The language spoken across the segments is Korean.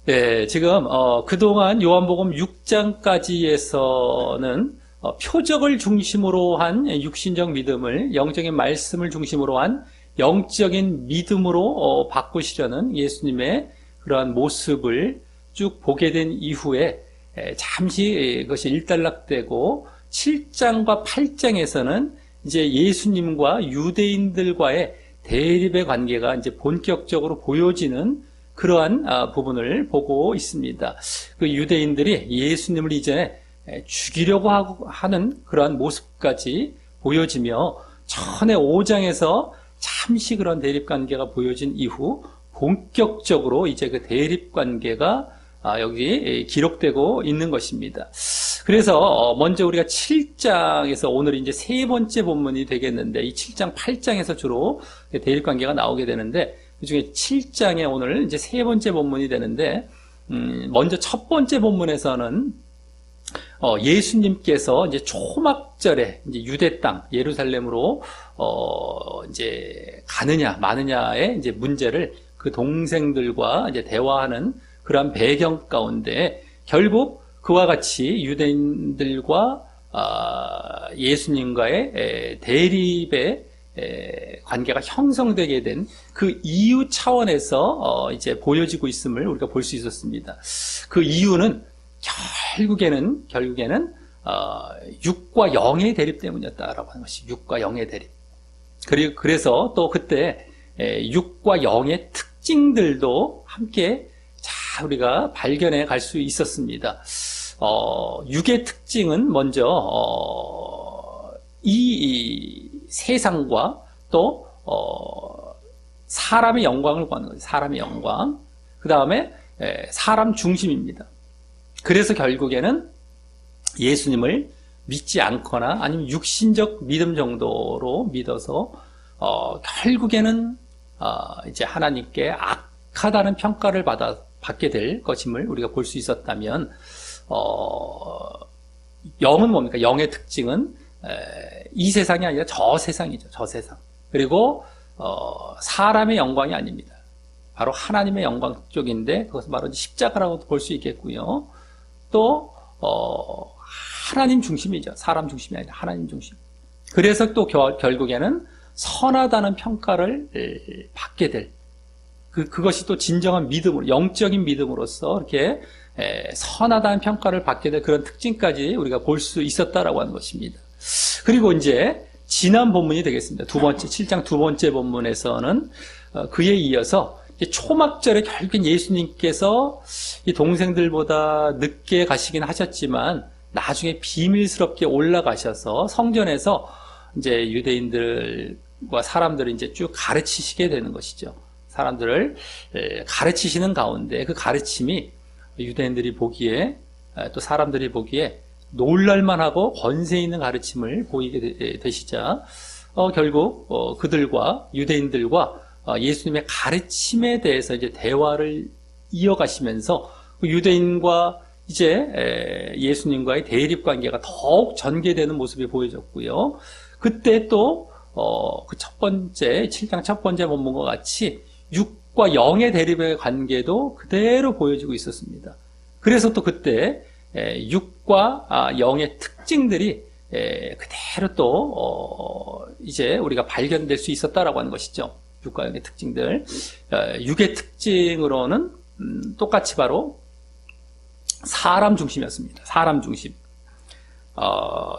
네, 지금 그동안 요한복음 6장까지에서는 표적을 중심으로 한 육신적 믿음을 영적인 말씀을 중심으로 한 영적인 믿음으로 바꾸시려는 예수님의 그러한 모습을 쭉 보게 된 이후에 잠시 그것이 일단락되고 7장과 8장에서는 이제 예수님과 유대인들과의 대립의 관계가 이제 본격적으로 보여지는 그러한 부분을 보고 있습니다. 그 유대인들이 예수님을 이제 죽이려고 하는 그러한 모습까지 보여지며 전에 5장에서 잠시 그런 대립 관계가 보여진 이후 본격적으로 이제 그 대립 관계가 여기 기록되고 있는 것입니다. 그래서 먼저 우리가 7장에서 오늘 이제 세 번째 본문이 되겠는데, 이 7장, 8장에서 주로 대립 관계가 나오게 되는데, 그 중에 7장에 오늘 이제 세 번째 본문이 되는데, 먼저 첫 번째 본문에서는 예수님께서 이제 초막절에 이제 유대 땅 예루살렘으로 이제 가느냐 마느냐의 이제 문제를 그 동생들과 이제 대화하는 그러한 배경 가운데 결국 그와 같이 유대인들과 예수님과의 대립의 관계가 형성되게 된 그 이유 차원에서 이제 보여지고 있음을 우리가 볼 수 있었습니다. 그 이유는 결국에는 육과 영의 대립 때문이었다라고 하는 것이, 육과 영의 대립. 그래서 또 그때 육과 영의 특징들도 함께 우리가 발견해 갈 수 있었습니다. 육의 특징은 먼저 이 세상과 또 사람의 영광을 구하는 거죠. 사람의 영광. 그 다음에 사람 중심입니다. 그래서 결국에는 예수님을 믿지 않거나 아니면 육신적 믿음 정도로 믿어서 결국에는 이제 하나님께 악하다는 평가를 받게 될 것임을 우리가 볼 수 있었다면, 영은 뭡니까? 영의 특징은 이 세상이 아니라 저 세상이죠. 저 세상. 그리고 사람의 영광이 아닙니다. 바로 하나님의 영광 쪽인데, 그것은 바로 십자가라고도 볼 수 있겠고요. 또 하나님 중심이죠. 사람 중심이 아니라 하나님 중심. 그래서 또 결국에는 선하다는 평가를 받게 될, 그것이 또 진정한 믿음으로, 영적인 믿음으로서 이렇게 선하다는 평가를 받게 될 그런 특징까지 우리가 볼 수 있었다라고 하는 것입니다. 그리고 이제 지난 본문이 되겠습니다. 7장 두 번째 본문에서는 그에 이어서 초막절에 결국 예수님께서 이 동생들보다 늦게 가시긴 하셨지만 나중에 비밀스럽게 올라가셔서 성전에서 이제 유대인들과 사람들을 이제 쭉 가르치시게 되는 것이죠. 사람들을 가르치시는 가운데 그 가르침이 유대인들이 보기에, 또 사람들이 보기에 놀랄만하고 권세 있는 가르침을 보이게 되시자 결국 그들과 유대인들과 예수님의 가르침에 대해서 이제 대화를 이어가시면서 유대인과 이제 예수님과의 대립 관계가 더욱 전개되는 모습이 보여졌고요. 그때 또 그 첫 번째 7장 첫 번째 본문과 같이 육과 영의 대립의 관계도 그대로 보여지고 있었습니다. 그래서 또 그때 육과 영의 특징들이 그대로 또 이제 우리가 발견될 수 있었다라고 하는 것이죠. 육과 영의 특징들. 육의 특징으로는 똑같이 바로 사람 중심이었습니다. 사람 중심.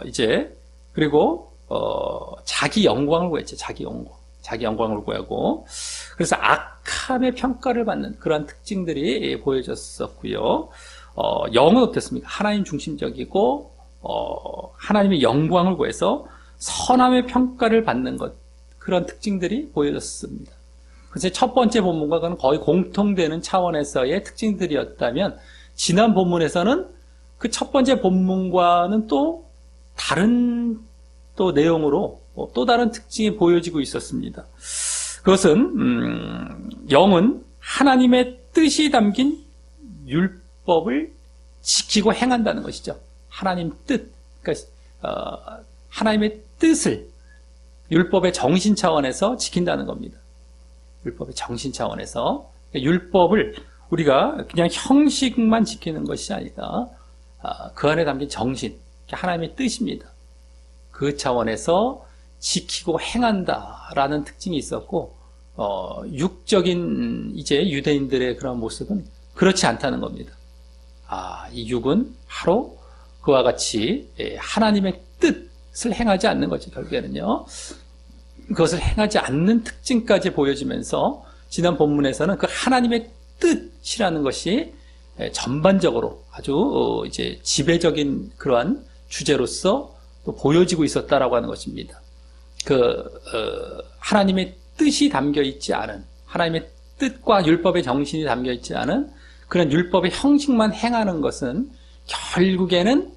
이제 그리고 자기 영광을 구했죠. 자기 영광을 구하고, 그래서 악함의 평가를 받는 그러한 특징들이 보여졌었고요. 영은 어땠습니까? 하나님 중심적이고 하나님의 영광을 구해서 선함의 평가를 받는 것, 그런 특징들이 보여졌습니다. 그래서 첫 번째 본문과는 거의 공통되는 차원에서의 특징들이었다면, 지난 본문에서는 그 첫 번째 본문과는 또 다른 또 내용으로 또 다른 특징이 보여지고 있었습니다. 그것은 영은 하나님의 뜻이 담긴 율법을 지키고 행한다는 것이죠. 하나님 뜻, 그러니까 하나님의 뜻을 율법의 정신 차원에서 지킨다는 겁니다. 율법의 정신 차원에서 율법을 우리가 그냥 형식만 지키는 것이 아니라 그 안에 담긴 정신, 하나님의 뜻입니다. 그 차원에서 지키고 행한다라는 특징이 있었고, 육적인 이제 유대인들의 그런 모습은 그렇지 않다는 겁니다. 이 육은 바로 그와 같이 하나님의 뜻을 행하지 않는 거죠. 결국에는요. 그것을 행하지 않는 특징까지 보여지면서 지난 본문에서는 그 하나님의 뜻이라는 것이 전반적으로 아주 이제 지배적인 그러한 주제로서 또 보여지고 있었다라고 하는 것입니다. 하나님의 뜻이 담겨 있지 않은, 하나님의 뜻과 율법의 정신이 담겨 있지 않은 그런 율법의 형식만 행하는 것은 결국에는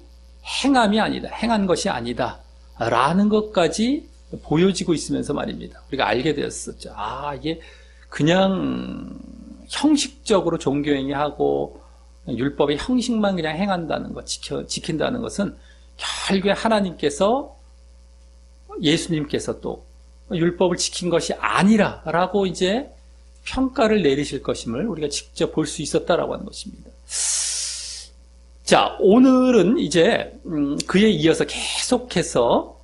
행함이 아니다, 행한 것이 아니다 라는 것까지 보여지고 있으면서 말입니다. 우리가 알게 되었었죠. 이게 그냥 형식적으로 종교행위하고 율법의 형식만 그냥 행한다는 것, 지킨다는 것은 결국에 하나님께서, 예수님께서 또 율법을 지킨 것이 아니라라고 이제 평가를 내리실 것임을 우리가 직접 볼 수 있었다라고 하는 것입니다. 자, 오늘은 이제 그에 이어서 계속해서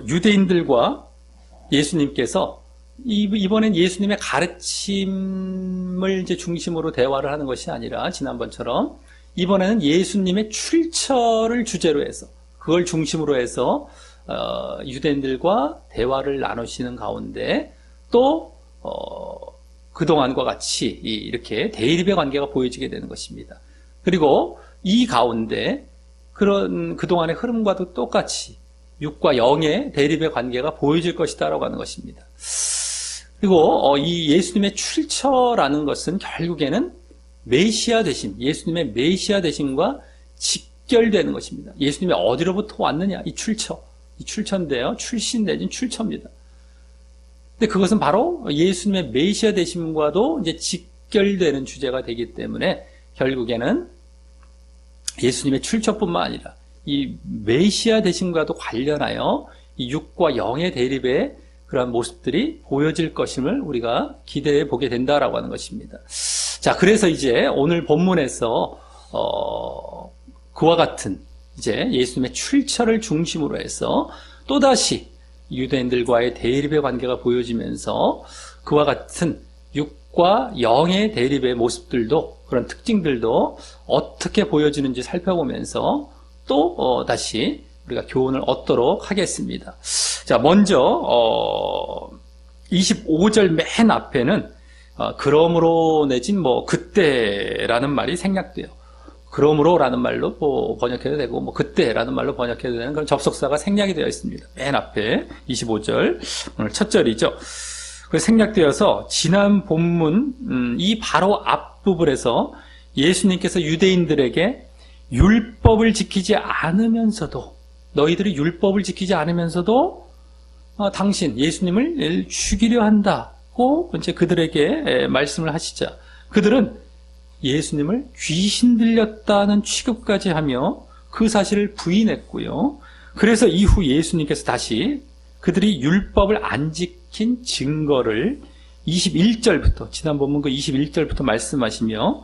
유대인들과 예수님께서 이번엔 예수님의 가르침을 이제 중심으로 대화를 하는 것이 아니라 지난번처럼 이번에는 예수님의 출처를 주제로 해서 그걸 중심으로 해서 유대인들과 대화를 나누시는 가운데 또 그동안과 같이 이렇게 대립의 관계가 보여지게 되는 것입니다. 그리고 이 가운데 그동안의 흐름과도 똑같이 육과 영의 대립의 관계가 보여질 것이다라고 하는 것입니다. 그리고 이 예수님의 출처라는 것은 결국에는 메시아 되심, 예수님의 메시아 되심과 직결되는 것입니다. 예수님이 어디로부터 왔느냐, 이 출처인데요. 출신 내진 출처입니다. 근데 그것은 바로 예수님의 메시아 되심과도 이제 직결되는 주제가 되기 때문에 결국에는 예수님의 출처뿐만 아니라 이 메시아 되심과도 관련하여 이 육과 영의 대립의 그러한 모습들이 보여질 것임을 우리가 기대해 보게 된다라고 하는 것입니다. 자, 그래서 이제 오늘 본문에서 그와 같은 이제 예수님의 출처를 중심으로 해서 또다시 유대인들과의 대립의 관계가 보여지면서 그와 같은 육과 영의 대립의 모습들도, 그런 특징들도 어떻게 보여지는지 살펴보면서 또 다시 우리가 교훈을 얻도록 하겠습니다. 자, 먼저 25절 맨 앞에는 그러므로 내진 그때라는 말이 생략돼요. 그러므로라는 말로 번역해도 되고 그때라는 말로 번역해도 되는 그런 접속사가 생략이 되어 있습니다. 맨 앞에 25절 오늘 첫 절이죠. 그래서 생략되어서 지난 본문 이 바로 앞부분에서 예수님께서 유대인들에게 율법을 지키지 않으면서도, 너희들이 율법을 지키지 않으면서도 당신 예수님을 죽이려 한다고 이제 그들에게 말씀을 하시자 그들은 예수님을 귀신 들렸다는 취급까지 하며 그 사실을 부인했고요. 그래서 이후 예수님께서 다시 그들이 율법을 안 지킨 증거를 21절부터, 지난 본문 그 21절부터 말씀하시며,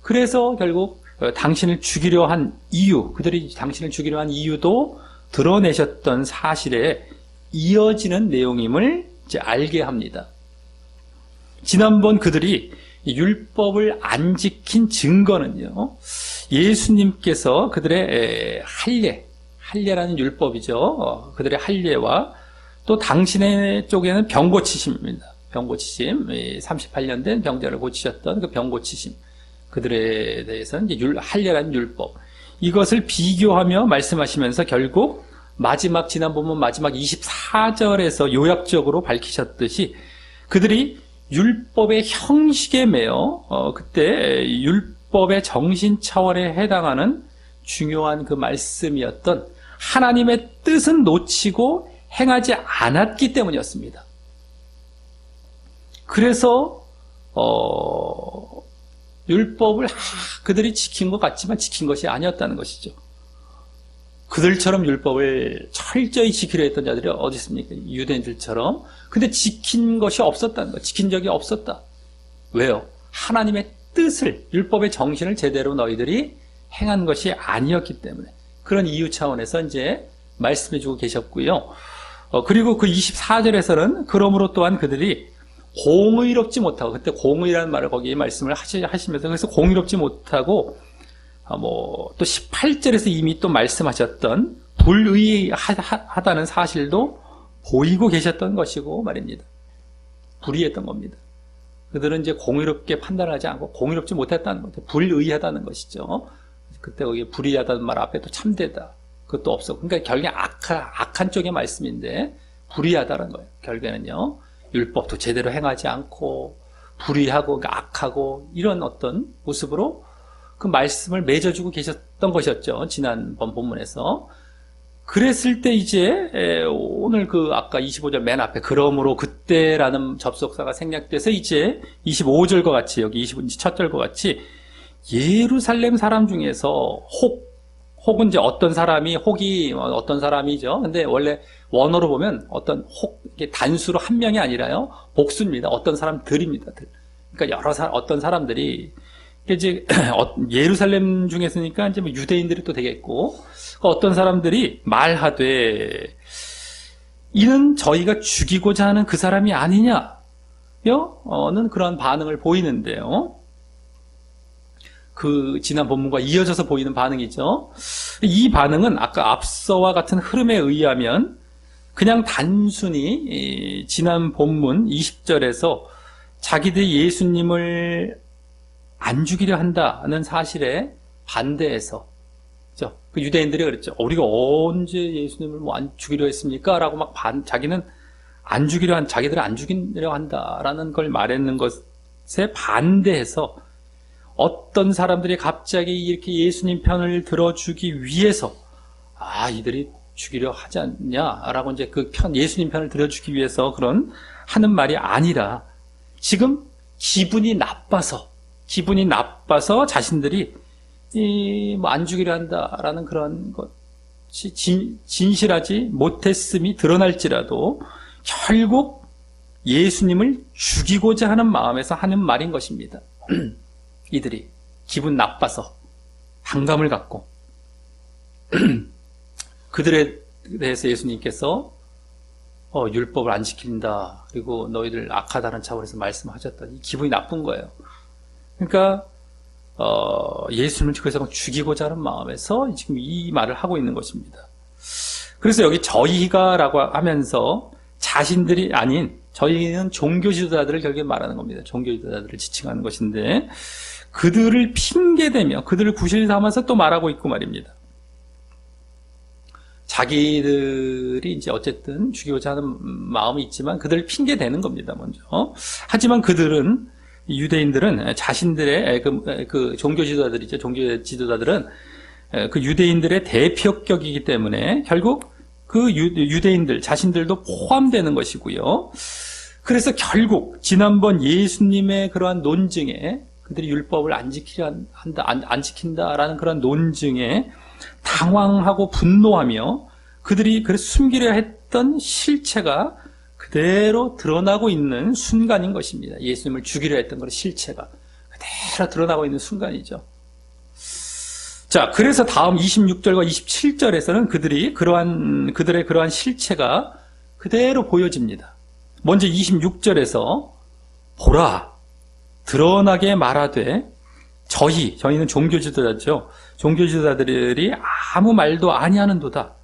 그래서 결국 당신을 죽이려 한 이유, 그들이 당신을 죽이려 한 이유도 드러내셨던 사실에 이어지는 내용임을 이제 알게 합니다. 지난번 그들이 율법을 안 지킨 증거는요, 예수님께서 그들의 할례라는 율법이죠. 그들의 할례와 또 당신의 쪽에는 병 고치심입니다. 병 고치심, 38년 된 병자를 고치셨던 그 병 고치심, 그들에 대해서는 이제 할례라는 율법, 이것을 비교하며 말씀하시면서 결국 지난 본문 마지막 24절에서 요약적으로 밝히셨듯이 그들이 율법의 형식에 매여 그때 율법의 정신 차원에 해당하는 중요한 그 말씀이었던 하나님의 뜻은 놓치고 행하지 않았기 때문이었습니다. 그래서 율법을 그들이 지킨 것 같지만 지킨 것이 아니었다는 것이죠. 그들처럼 율법을 철저히 지키려 했던 자들이 어디 있습니까? 유대인들처럼. 근데 지킨 것이 없었다는 것, 지킨 적이 없었다. 왜요? 하나님의 뜻을, 율법의 정신을 제대로 너희들이 행한 것이 아니었기 때문에. 그런 이유 차원에서 이제 말씀해주고 계셨고요. 그리고 그 24절에서는 그러므로 또한 그들이 공의롭지 못하고, 그때 공의라는 말을 거기 말씀을 하시면서, 그래서 공의롭지 못하고, 또 18절에서 이미 또 말씀하셨던 불의하다는 사실도 보이고 계셨던 것이고 말입니다. 불의했던 겁니다. 그들은 이제 공의롭게 판단하지 않고 공의롭지 못했다는 거죠. 불의하다는 것이죠. 그때 거기 불의하다는 말 앞에 또 참되다. 그것도 없어. 그러니까 결국에 악한 쪽의 말씀인데 불의하다는 거예요. 결국에는요. 율법도 제대로 행하지 않고 불의하고 악하고 이런 어떤 모습으로 그 말씀을 맺어주고 계셨던 것이었죠. 지난번 본문에서. 그랬을 때 이제 오늘 그 아까 25절 맨 앞에 그러므로 그때라는 접속사가 생략돼서 이제 25절과 같이 여기 27절과 같이 예루살렘 사람 중에서 혹은 이제 어떤 사람이 혹이 어떤 사람이죠. 근데 원래 원어로 보면 어떤 이게 단수로 한 명이 아니라요. 복수입니다. 어떤 사람들입니다. 그러니까 어떤 사람들이 이제 예루살렘 중에서니까 이제 뭐 유대인들이 또 되겠고 어떤 사람들이 말하되 이는 저희가 죽이고자 하는 그 사람이 아니냐는 그런 반응을 보이는데요. 그 지난 본문과 이어져서 보이는 반응이죠. 이 반응은 아까 앞서와 같은 흐름에 의하면 그냥 단순히 지난 본문 20절에서 자기들이 예수님을 안 죽이려 한다는 사실에 반대해서, 그죠? 그 유대인들이 그랬죠. 우리가 언제 예수님을 안 죽이려 했습니까? 라고 막 자기들은 안 죽이려 한다라는 걸 말했는 것에 반대해서 어떤 사람들이 갑자기 이렇게 예수님 편을 들어주기 위해서, 이들이 죽이려 하지 않냐라고 이제 예수님 편을 들어주기 위해서 그런 하는 말이 아니라 지금 기분이 나빠서 자신들이 안 죽이려 한다라는 그런 것이 진실하지 못했음이 드러날지라도 결국 예수님을 죽이고자 하는 마음에서 하는 말인 것입니다. 이들이 기분 나빠서 반감을 갖고 그들에 대해서 예수님께서 율법을 안 지킨다. 그리고 너희들 악하다는 차원에서 말씀하셨다. 이 기분이 나쁜 거예요. 그러니까 예수님을 그래서 죽이고자 하는 마음에서 지금 이 말을 하고 있는 것입니다. 그래서 여기 저희가라고 하면서 자신들이 아닌 저희는 종교 지도자들을 결국에 말하는 겁니다. 종교 지도자들을 지칭하는 것인데 그들을 핑계대며 그들을 구실 삼아서 또 말하고 있고 말입니다. 자기들이 이제 어쨌든 죽이고자 하는 마음이 있지만 그들을 핑계대는 겁니다, 먼저. 하지만 유대인들은 자신들의 그 종교 지도자들이죠. 종교 지도자들은 그 유대인들의 대표격이기 때문에 결국 그 유대인들 자신들도 포함되는 것이고요. 그래서 결국 지난번 예수님의 그러한 논증에 그들이 율법을 안 지킨다라는 그런 논증에 당황하고 분노하며 그들이 그래서 숨기려 했던 실체가 그대로 드러나고 있는 순간인 것입니다. 예수님을 죽이려 했던 그런 실체가 그대로 드러나고 있는 순간이죠. 자, 그래서 다음 26절과 27절에서는 그들의 그러한 실체가 그대로 보여집니다. 먼저 26절에서 보라, 드러나게 말하되 저희는 종교 지도자죠. 종교 지도자들이 아무 말도 아니하는도다.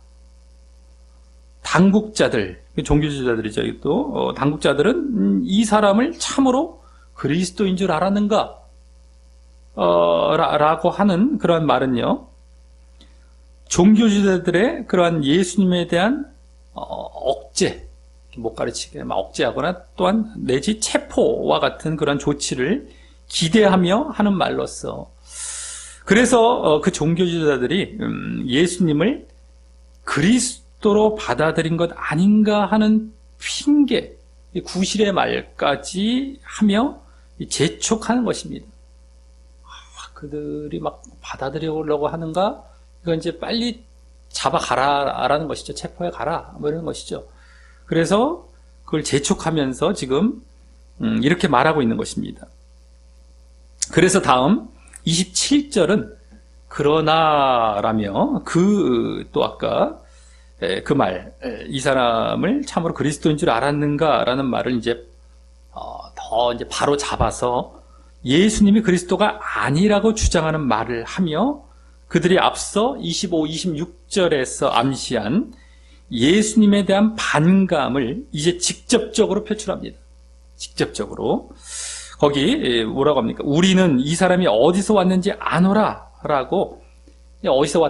당국자들, 종교 지도자들이죠. 또 당국자들은 이 사람을 참으로 그리스도인 줄 알았는가? 라고 하는 그러한 말은요. 종교 지도자들의 그러한 예수님에 대한 억제, 못 가르치게 억제하거나 또한 내지 체포와 같은 그런 조치를 기대하며 하는 말로서 그래서 그 종교 지도자들이 예수님을 그리스도로 받아들인 것 아닌가 하는 핑계, 구실의 말까지 하며 재촉하는 것입니다. 그들이 막 받아들이려고 하는가? 이건 이제 빨리 잡아가라라는 것이죠. 체포해 가라. 뭐 이런 것이죠. 그래서 그걸 재촉하면서 지금 이렇게 말하고 있는 것입니다. 그래서 다음 27절은 그러나라며 또 아까 그 말, 이 사람을 참으로 그리스도인 줄 알았는가라는 말을 이제 더 이제 바로 잡아서 예수님이 그리스도가 아니라고 주장하는 말을 하며 그들이 앞서 25, 26절에서 암시한 예수님에 대한 반감을 이제 직접적으로 표출합니다. 직접적으로. 거기 뭐라고 합니까? 우리는 이 사람이 어디서 왔는지 아노라 라고. 어디서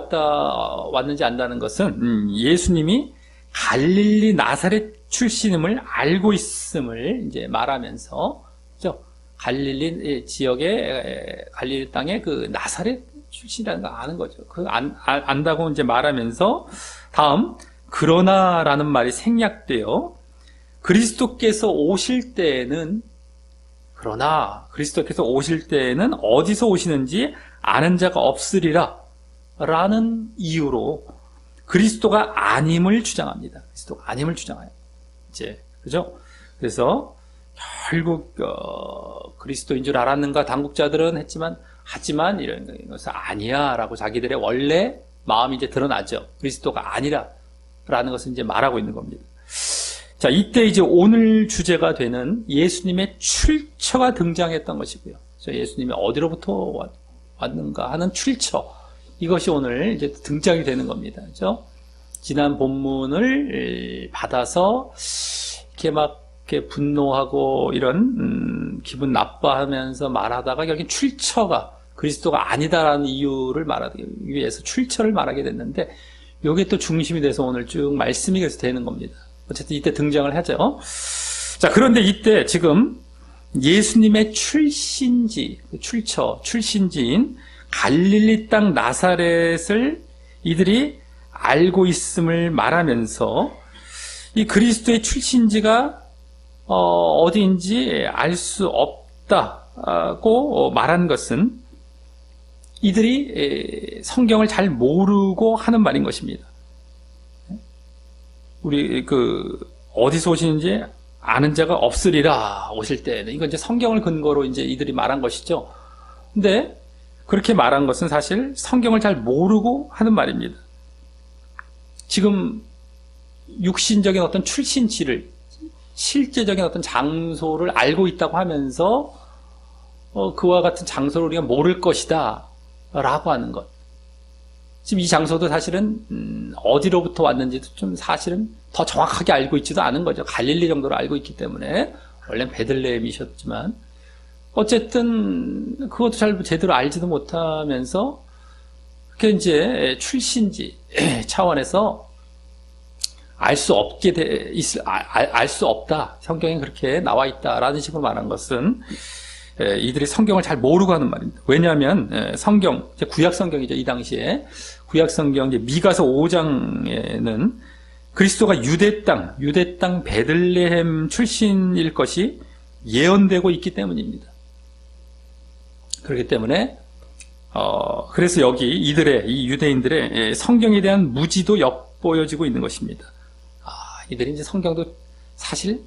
왔는지 안다는 것은 예수님이 갈릴리 나사렛 출신임을 알고 있음을 이제 말하면서, 그죠? 갈릴리 지역의 갈릴리 땅의 그 나사렛 출신이라는 거 아는 거죠. 안다고 이제 말하면서 다음 그러나라는 말이 생략되어 그리스도께서 오실 때에는 어디서 오시는지 아는 자가 없으리라 라는 이유로 그리스도가 아님을 주장합니다. 그리스도가 아님을 주장해요. 이제 그죠? 그래서 결국 그리스도인 줄 알았는가 당국자들은 하지만 이런 것은 아니야라고 자기들의 원래 마음이 이제 드러나죠. 그리스도가 아니라라는 것을 이제 말하고 있는 겁니다. 자, 이때 이제 오늘 주제가 되는 예수님의 출처가 등장했던 것이고요. 예수님이 어디로부터 왔는가 하는 출처. 이것이 오늘 이제 등장이 되는 겁니다. 그죠? 지난 본문을 받아서 이렇게 분노하고 이런 기분 나빠하면서 말하다가 결국 출처가 그리스도가 아니다라는 이유를 말하기 위해서 출처를 말하게 됐는데 이게 또 중심이 돼서 오늘 쭉 말씀이 그래서 되는 겁니다. 어쨌든 이때 등장을 하죠. 자, 그런데 이때 지금 예수님의 출신지인 갈릴리 땅 나사렛을 이들이 알고 있음을 말하면서 이 그리스도의 출신지가 어디인지 알 수 없다고 말한 것은 이들이 성경을 잘 모르고 하는 말인 것입니다. 우리 어디서 오시는지 아는 자가 없으리라 오실 때는 이건 이제 성경을 근거로 이제 이들이 말한 것이죠. 근데 그렇게 말한 것은 사실 성경을 잘 모르고 하는 말입니다. 지금 육신적인 어떤 출신지를 실제적인 어떤 장소를 알고 있다고 하면서 그와 같은 장소를 우리가 모를 것이다 라고 하는 것. 지금 이 장소도 사실은 어디로부터 왔는지도 좀 사실은 더 정확하게 알고 있지도 않은 거죠. 갈릴리 정도로 알고 있기 때문에 원래는 베들레헴이셨지만 어쨌든 그것도 잘 제대로 알지도 못하면서 그게 이제 출신지 차원에서 알 수 없다. 성경에 그렇게 나와 있다라는 식으로 말한 것은 이들이 성경을 잘 모르고 하는 말입니다. 왜냐하면 성경, 구약 성경이죠. 이 당시에 구약 성경 미가서 5장에는 그리스도가 유대 땅 베들레헴 출신일 것이 예언되고 있기 때문입니다. 그렇기 때문에 그래서 여기 이 유대인들의 성경에 대한 무지도 엿보여지고 있는 것입니다. 이들이 이제 성경도 사실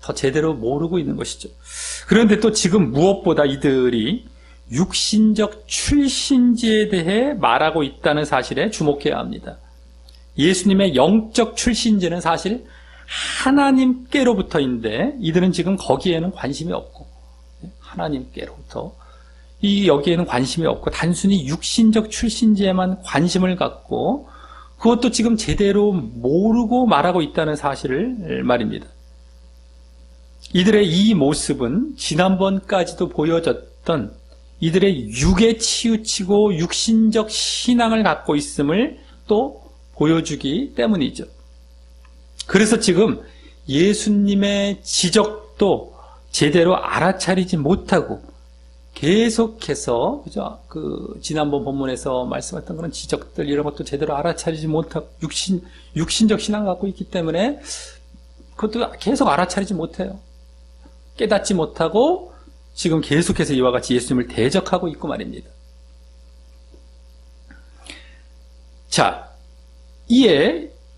더 제대로 모르고 있는 것이죠. 그런데 또 지금 무엇보다 이들이 육신적 출신지에 대해 말하고 있다는 사실에 주목해야 합니다. 예수님의 영적 출신지는 사실 하나님께로부터인데 이들은 지금 거기에는 관심이 없고 하나님께로부터 여기에는 관심이 없고 단순히 육신적 출신지에만 관심을 갖고 그것도 지금 제대로 모르고 말하고 있다는 사실을 말입니다. 이들의 이 모습은 지난번까지도 보여졌던 이들의 육에 치우치고 육신적 신앙을 갖고 있음을 또 보여주기 때문이죠. 그래서 지금 예수님의 지적도 제대로 알아차리지 못하고 계속해서 그죠? 지난번 본문에서 말씀했던 그런 지적들 이런 것도 제대로 알아차리지 못하고 육신적 신앙을 갖고 있기 때문에 그것도 계속 알아차리지 못해요. 깨닫지 못하고 지금 계속해서 이와 같이 예수님을 대적하고 있고 말입니다. 자,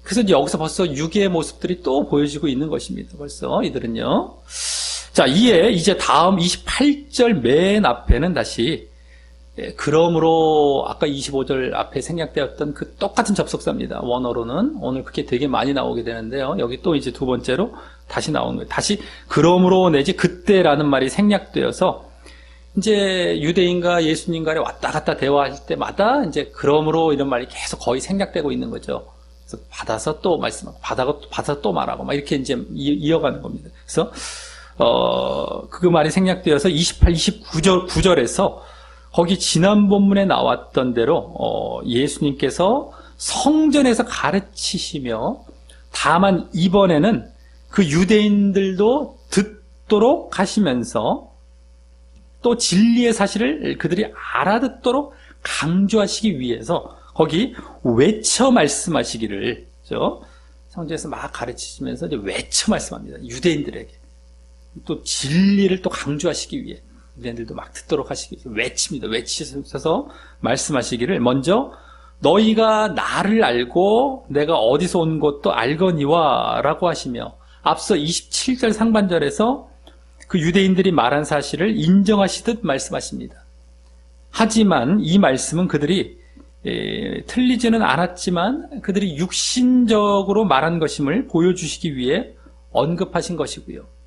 그래서 여기서 벌써 육의 모습들이 또 보여지고 있는 것입니다. 벌써 이들은요. 자, 이에 이제 다음 28절 맨 앞에는 다시 그러므로 아까 25절 앞에 생략되었던 그 똑같은 접속사입니다. 원어로는 오늘 그게 되게 많이 나오게 되는데요. 여기 또 이제 두 번째로 다시 나오는 거예요. 다시 그러므로 내지 그때라는 말이 생략되어서 이제 유대인과 예수님과의 왔다 갔다 대화할 때마다 이제 그러므로 이런 말이 계속 거의 생략되고 있는 거죠. 그래서 받아서 또 말씀하고 받아서 또 말하고 막 이렇게 이제 이어가는 겁니다. 그래서 그 말이 생략되어서 28, 29절에서 거기 지난 본문에 나왔던 대로 예수님께서 성전에서 가르치시며 다만 이번에는 그 유대인들도 듣도록 하시면서 또 진리의 사실을 그들이 알아듣도록 강조하시기 위해서 거기 외쳐 말씀하시기를, 그렇죠? 성전에서 막 가르치시면서 이제 외쳐 말씀합니다. 유대인들에게. 또 진리를 또 강조하시기 위해 유대인들도 막 듣도록 하시기 위해서 외칩니다. 외치셔서 말씀하시기를 먼저 너희가 나를 알고 내가 어디서 온 것도 알거니와 라고 하시며 앞서 27절 상반절에서 그 유대인들이 말한 사실을 인정하시듯 말씀하십니다. 하지만 이 말씀은 그들이 틀리지는 않았지만 그들이 육신적으로 말한 것임을 보여주시기 위해 언급하신 것이고요.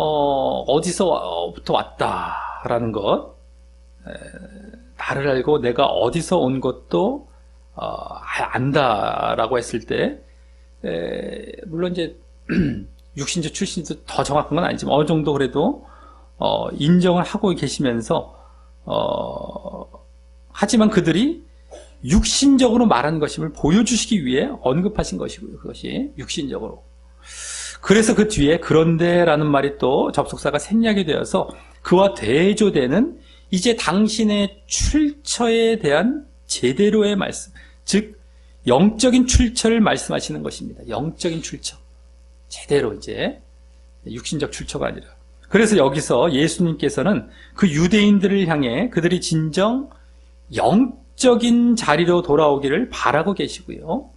어디서부터 왔다라는 것, 나를 알고 내가 어디서 온 것도 안다라고 했을 때, 물론 이제 육신적 출신도 더 정확한 건 아니지만 어느 정도 그래도 인정을 하고 계시면서 하지만 그들이 육신적으로 말한 것임을 보여주시기 위해 언급하신 것이고요. 그것이 육신적으로. 그래서 그 뒤에 그런데라는 말이 또 접속사가 생략이 되어서 그와 대조되는 이제 당신의 출처에 대한 제대로의 말씀, 즉 영적인 출처를 말씀하시는 것입니다. 영적인 출처. 제대로 이제 육신적 출처가 아니라. 그래서 여기서 예수님께서는 그 유대인들을 향해 그들이 진정 영적인 자리로 돌아오기를 바라고 계시고요.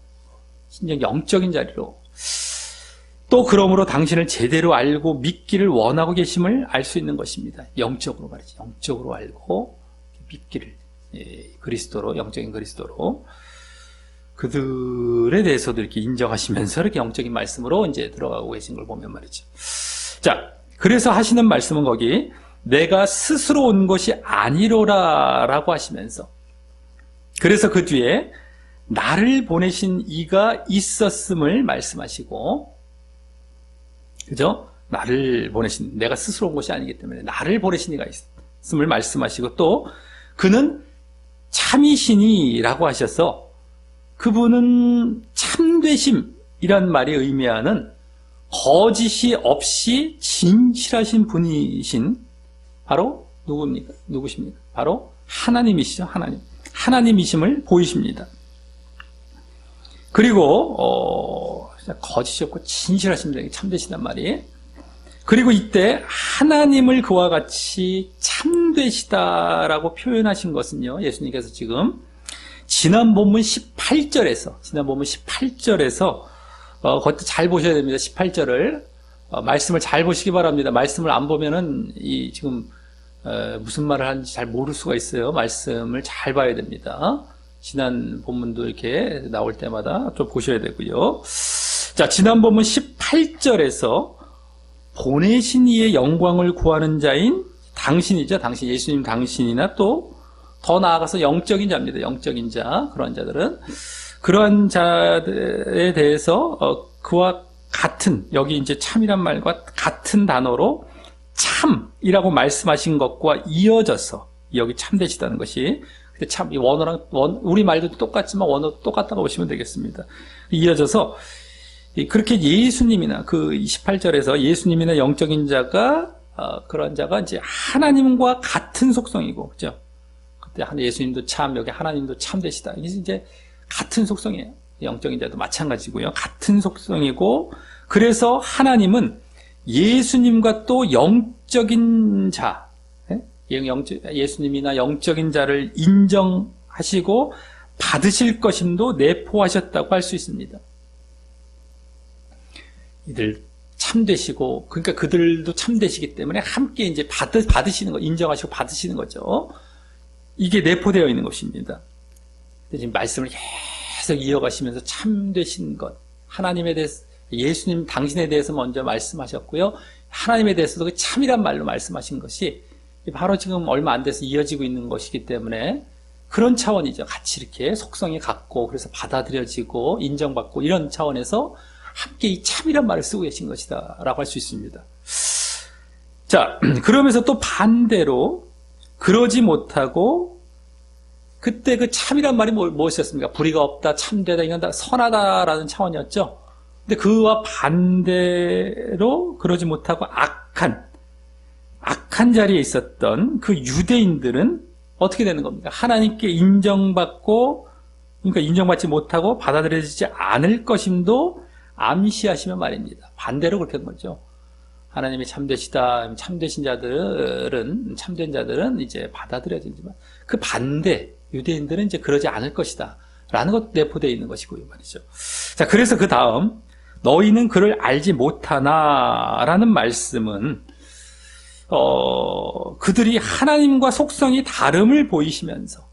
진정 영적인 자리로. 또 그러므로 당신을 제대로 알고 믿기를 원하고 계심을 알 수 있는 것입니다. 영적으로 말이죠. 영적으로 알고 믿기를. 그리스도로, 영적인 그리스도로. 그들에 대해서도 이렇게 인정하시면서 이렇게 영적인 말씀으로 이제 들어가고 계신 걸 보면 말이죠. 자, 그래서 하시는 말씀은 거기 내가 스스로 온 것이 아니로라 라고 하시면서 그래서 그 뒤에 나를 보내신 이가 있었음을 말씀하시고 그죠? 나를 보내신 내가 스스로 온 것이 아니기 때문에 나를 보내신 이가 있음을 말씀하시고 또 그는 참이시니라고 하셔서 그분은 참되심이란 말이 의미하는 거짓이 없이 진실하신 분이신 바로 누구십니까? 바로 하나님이시죠. 하나님이심을 보이십니다. 그리고 거짓이 없고 진실하신 분에게 참되시단 말이. 그리고 이때 하나님을 그와 같이 참되시다라고 표현하신 것은요. 예수님께서 지금 지난 본문 18절에서 그것도 잘 보셔야 됩니다. 18절을 말씀을 잘 보시기 바랍니다. 말씀을 안 보면은 지금 무슨 말을 하는지 잘 모를 수가 있어요. 말씀을 잘 봐야 됩니다. 지난 본문도 이렇게 나올 때마다 좀 보셔야 되고요. 자, 지난 본문 18절에서 보내신 이의 영광을 구하는 자인 당신이죠. 당신, 예수님 당신이나 또 더 나아가서 영적인 자입니다. 영적인 자, 그런 자들은. 그러한 자들에 대해서 그와 같은, 여기 이제 참이란 말과 같은 단어로 참이라고 말씀하신 것과 이어져서 여기 참되시다는 것이 참, 이 원어랑, 우리 말도 똑같지만 원어도 똑같다고 보시면 되겠습니다. 이어져서 그렇게 예수님이나 그 28절에서 예수님이나 영적인 자가 그런 자가 이제 하나님과 같은 속성이고, 그죠? 그때 예수님도 참, 여기 하나님도 참 되시다. 이게 이제 같은 속성이에요. 영적인 자도 마찬가지고요. 같은 속성이고, 그래서 하나님은 예수님과 또 영적인 자, 예수님이나 영적인 자를 인정하시고 받으실 것임도 내포하셨다고 할 수 있습니다. 이들 참되시고, 그러니까 그들도 참되시기 때문에 함께 이제 받으시는 거, 인정하시고 받으시는 거죠. 이게 내포되어 있는 것입니다. 지금 말씀을 계속 이어가시면서 참되신 것, 하나님에 대해서, 예수님 당신에 대해서 먼저 말씀하셨고요. 하나님에 대해서도 그 참이란 말로 말씀하신 것이 바로 지금 얼마 안 돼서 이어지고 있는 것이기 때문에 그런 차원이죠. 같이 이렇게 속성이 같고 그래서 받아들여지고 인정받고 이런 차원에서 함께 이 참이란 말을 쓰고 계신 것이다 라고 할 수 있습니다. 자, 그러면서 또 반대로 그러지 못하고 그때 그 참이란 말이 무엇이었습니까? 불의가 없다, 참되다, 이건 다 선하다라는 차원이었죠. 근데 그와 반대로 그러지 못하고 악한 자리에 있었던 그 유대인들은 어떻게 되는 겁니까? 하나님께 인정받고, 그러니까 인정받지 못하고 받아들여지지 않을 것임도 암시하시면 말입니다. 반대로 그렇게 된 거죠. 하나님이 참되시다, 참된 자들은 이제 받아들여지지만 그 반대, 유대인들은 이제 그러지 않을 것이다. 라는 것도 내포되어 있는 것이고요, 말이죠. 자, 그래서 그 다음, 너희는 그를 알지 못하나 라는 말씀은, 그들이 하나님과 속성이 다름을 보이시면서,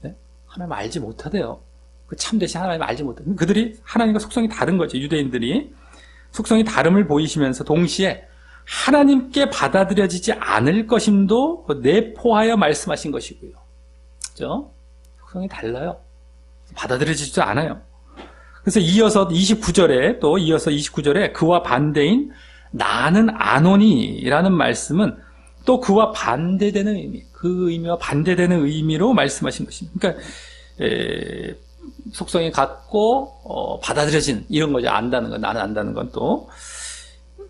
네? 하나님 알지 못하대요. 그 참되신 하나님 알지 못하대요. 그들이 하나님과 속성이 다른 거죠, 유대인들이. 속성이 다름을 보이시면서 동시에 하나님께 받아들여지지 않을 것임도 내포하여 말씀하신 것이고요. 그죠? 속성이 달라요. 받아들여지지도 않아요. 그래서 이어서 29절에 그와 반대인 나는 아노니라는 말씀은 또 그와 반대되는 의미, 그 의미와 반대되는 의미로 말씀하신 것입니다. 그러니까 속성이 같고 받아들여진 이런 거죠. 안다는 건, 나는 안다는 건 또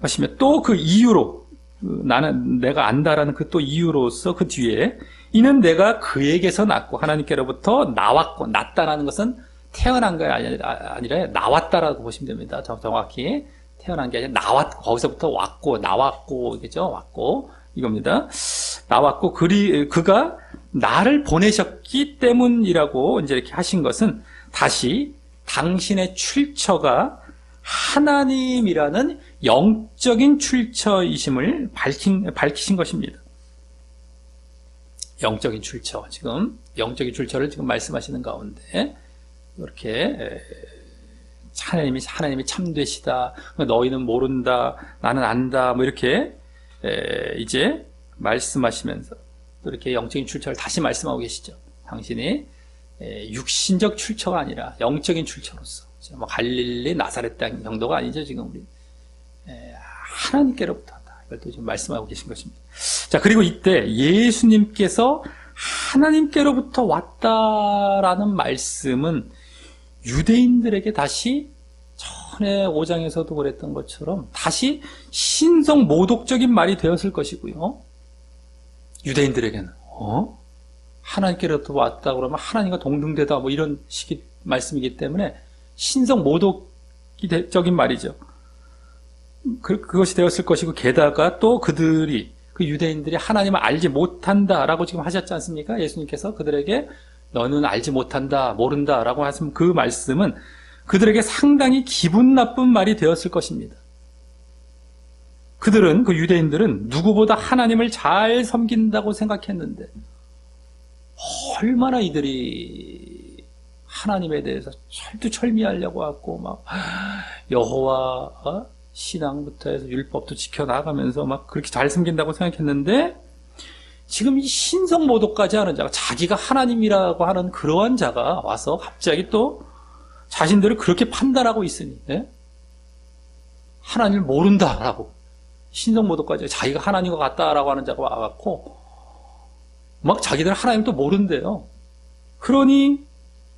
하시면 또 그 이유로 나는 내가 안다라는 그 또 이유로서 그 뒤에 이는 내가 그에게서 났고 하나님께로부터 나왔고, 났다라는 것은 태어난 게 아니라 나왔다라고 보시면 됩니다. 정확히 태어난 게 아니라 거기서부터 왔고, 나왔고, 이겠죠? 왔고, 이겁니다. 나왔고, 그가 나를 보내셨기 때문이라고 이제 이렇게 하신 것은 다시 당신의 출처가 하나님이라는 영적인 출처이심을 밝히신 것입니다. 영적인 출처, 지금 영적인 출처를 지금 말씀하시는 가운데 이렇게 하나님이 참되시다, 너희는 모른다, 나는 안다, 뭐 이렇게 이제 말씀하시면서 또 이렇게 영적인 출처를 다시 말씀하고 계시죠. 당신이 육신적 출처가 아니라 영적인 출처로서, 뭐 갈릴리 나사렛 땅 정도가 아니죠. 지금 우리 하나님께로부터 한다, 이걸 또 지금 말씀하고 계신 것입니다. 자, 그리고 이때 예수님께서 하나님께로부터 왔다라는 말씀은 유대인들에게 다시 전에 5장에서도 그랬던 것처럼 다시 신성 모독적인 말이 되었을 것이고요. 유대인들에게는 하나님께로부터 왔다 그러면 하나님과 동등되다, 뭐 이런 식의 말씀이기 때문에 신성 모독적인 말이죠. 그것이 되었을 것이고, 게다가 또 그 유대인들이 하나님을 알지 못한다라고 지금 하셨지 않습니까? 예수님께서 그들에게 너는 알지 못한다, 모른다라고 하신 그 말씀은 그들에게 상당히 기분 나쁜 말이 되었을 것입니다. 그 유대인들은 누구보다 하나님을 잘 섬긴다고 생각했는데 얼마나 이들이 하나님에 대해서 철두철미하려고 하고 막 여호와 신앙부터 해서 율법도 지켜나가면서 막 그렇게 잘 섬긴다고 생각했는데, 지금 이 신성모독까지 하는 자가, 자기가 하나님이라고 하는 그러한 자가 와서 갑자기 또 자신들을 그렇게 판단하고 있으니, 하나님을 모른다라고, 신성모독까지 자기가 하나님과 같다라고 하는 자가 와갖고 막 자기들 하나님 또 모른대요. 그러니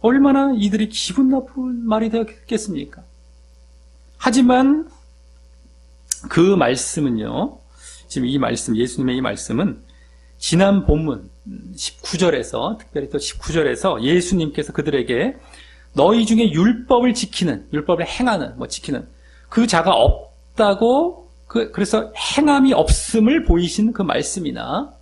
얼마나 이들이 기분 나쁜 말이 되었겠습니까? 하지만 그 말씀은요, 지금 이 말씀, 예수님의 이 말씀은 지난 본문 19절에서, 특별히 또 19절에서 예수님께서 그들에게 너희 중에 율법을 행하는, 지키는 그 자가 없다고, 그래서 행함이 없음을 보이신 그 말씀이나,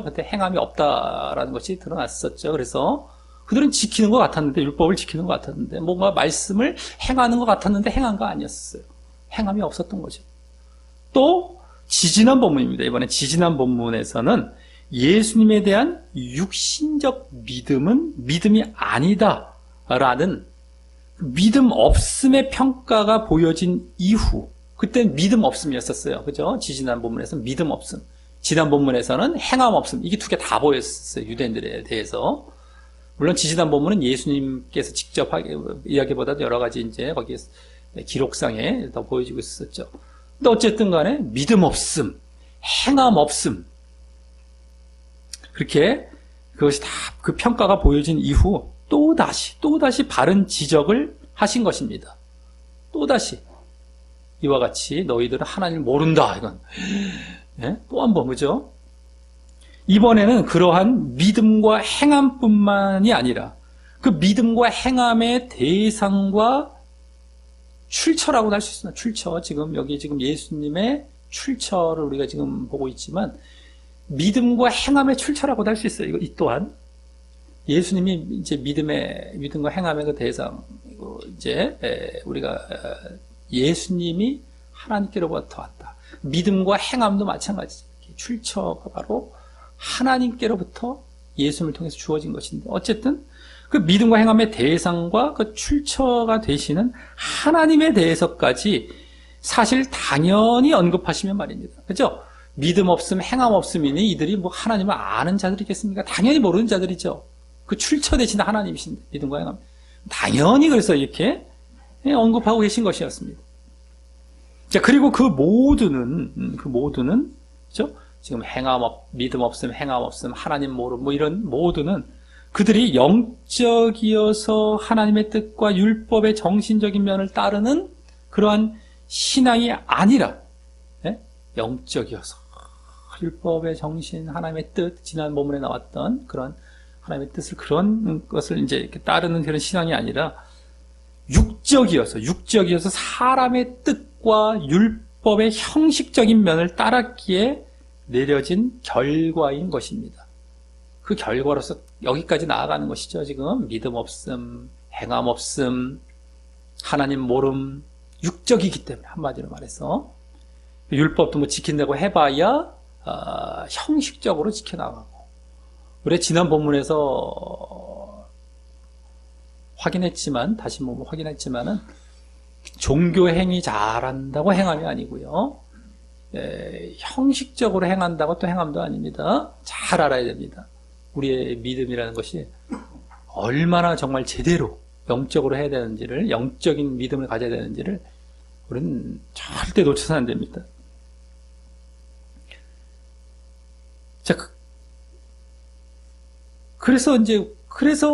그때 행함이 없다라는 것이 드러났었죠. 그래서 그들은 지키는 것 같았는데, 율법을 지키는 것 같았는데, 뭔가 말씀을 행하는 것 같았는데 행한 거 아니었어요. 행함이 없었던 거죠. 또 지지난 본문입니다. 이번에 지지난 본문에서는 예수님에 대한 육신적 믿음은 믿음이 아니다라는 믿음 없음의 평가가 보여진 이후, 그때는 믿음 없음이었었어요. 그죠? 지지난 본문에서는 믿음 없음, 지난 본문에서는 행함 없음, 이게 두 개 다 보였어요. 유대인들에 대해서. 물론 지지난 본문은 예수님께서 직접 이야기보다도 여러 가지 이제 거기에 기록상에 더 보여지고 있었죠. 근데 어쨌든 간에 믿음 없음, 행함 없음, 그렇게 그것이 다 그 평가가 보여진 이후 또다시 바른 지적을 하신 것입니다. 또다시 이와 같이 너희들은 하나님을 모른다. 이건 네? 또 한 번, 그죠? 이번에는 그러한 믿음과 행함뿐만이 아니라 그 믿음과 행함의 대상과 출처라고 할 수 있습니다. 출처. 여기 예수님의 출처를 우리가 지금 보고 있지만 믿음과 행함의 출처라고도 할 수 있어요. 이 또한 예수님이 이제 믿음과 행함의 그 대상, 우리가 예수님이 하나님께로부터 왔다. 믿음과 행함도 마찬가지죠. 출처가 바로 하나님께로부터 예수님을 통해서 주어진 것인데, 어쨌든 그 믿음과 행함의 대상과 그 출처가 되시는 하나님에 대해서까지 사실 당연히 언급하시면 말입니다. 그죠? 믿음 없음, 행함 없음이니 이들이 뭐 하나님을 아는 자들이겠습니까? 당연히 모르는 자들이죠. 그 출처 되시는 하나님이신데, 믿음과 행함. 당연히 그래서 이렇게 언급하고 계신 것이었습니다. 자, 그리고 그 모두는, 그죠? 지금 믿음 없음, 행함 없음, 하나님 모름, 뭐 이런 모두는 그들이 영적이어서 하나님의 뜻과 율법의 정신적인 면을 따르는 그러한 신앙이 아니라, 영적이어서 율법의 정신, 하나님의 뜻, 지난 본문에 나왔던 그런 하나님의 뜻을, 그런 것을 이제 이렇게 따르는 그런 신앙이 아니라 육적이어서 사람의 뜻과 율법의 형식적인 면을 따랐기에 내려진 결과인 것입니다. 그 결과로서 여기까지 나아가는 것이죠. 지금 믿음 없음, 행함 없음, 하나님 모름, 육적이기 때문에, 한마디로 말해서 율법도 뭐 지킨다고 해봐야 형식적으로 지켜나가고, 우리 지난 본문에서 확인했지만은 종교 행위 잘한다고 행함이 아니고요, 형식적으로 행한다고 또 행함도 아닙니다. 잘 알아야 됩니다. 우리의 믿음이라는 것이 얼마나 정말 제대로 영적으로 해야 되는지를, 영적인 믿음을 가져야 되는지를 우리는 절대 놓쳐서는 안 됩니다. 자, 그래서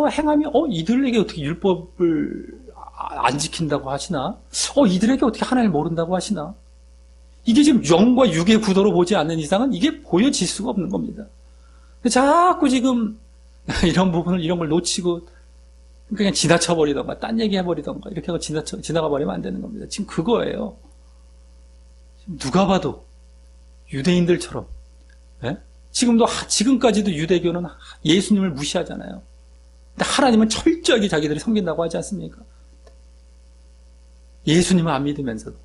행함이, 이들에게 어떻게 율법을 안 지킨다고 하시나? 이들에게 어떻게 하나님을 모른다고 하시나? 이게 지금 영과 육의 구도로 보지 않는 이상은 이게 보여질 수가 없는 겁니다. 자꾸 지금 이런 걸 놓치고 그냥 지나쳐버리던가, 딴 얘기 해버리던가, 이렇게 하고 지나가 버리면 안 되는 겁니다. 지금 그거예요. 누가 봐도 유대인들처럼, 지금까지도 유대교는 예수님을 무시하잖아요. 근데 하나님은 철저하게 자기들이 섬긴다고 하지 않습니까? 예수님을 안 믿으면서도.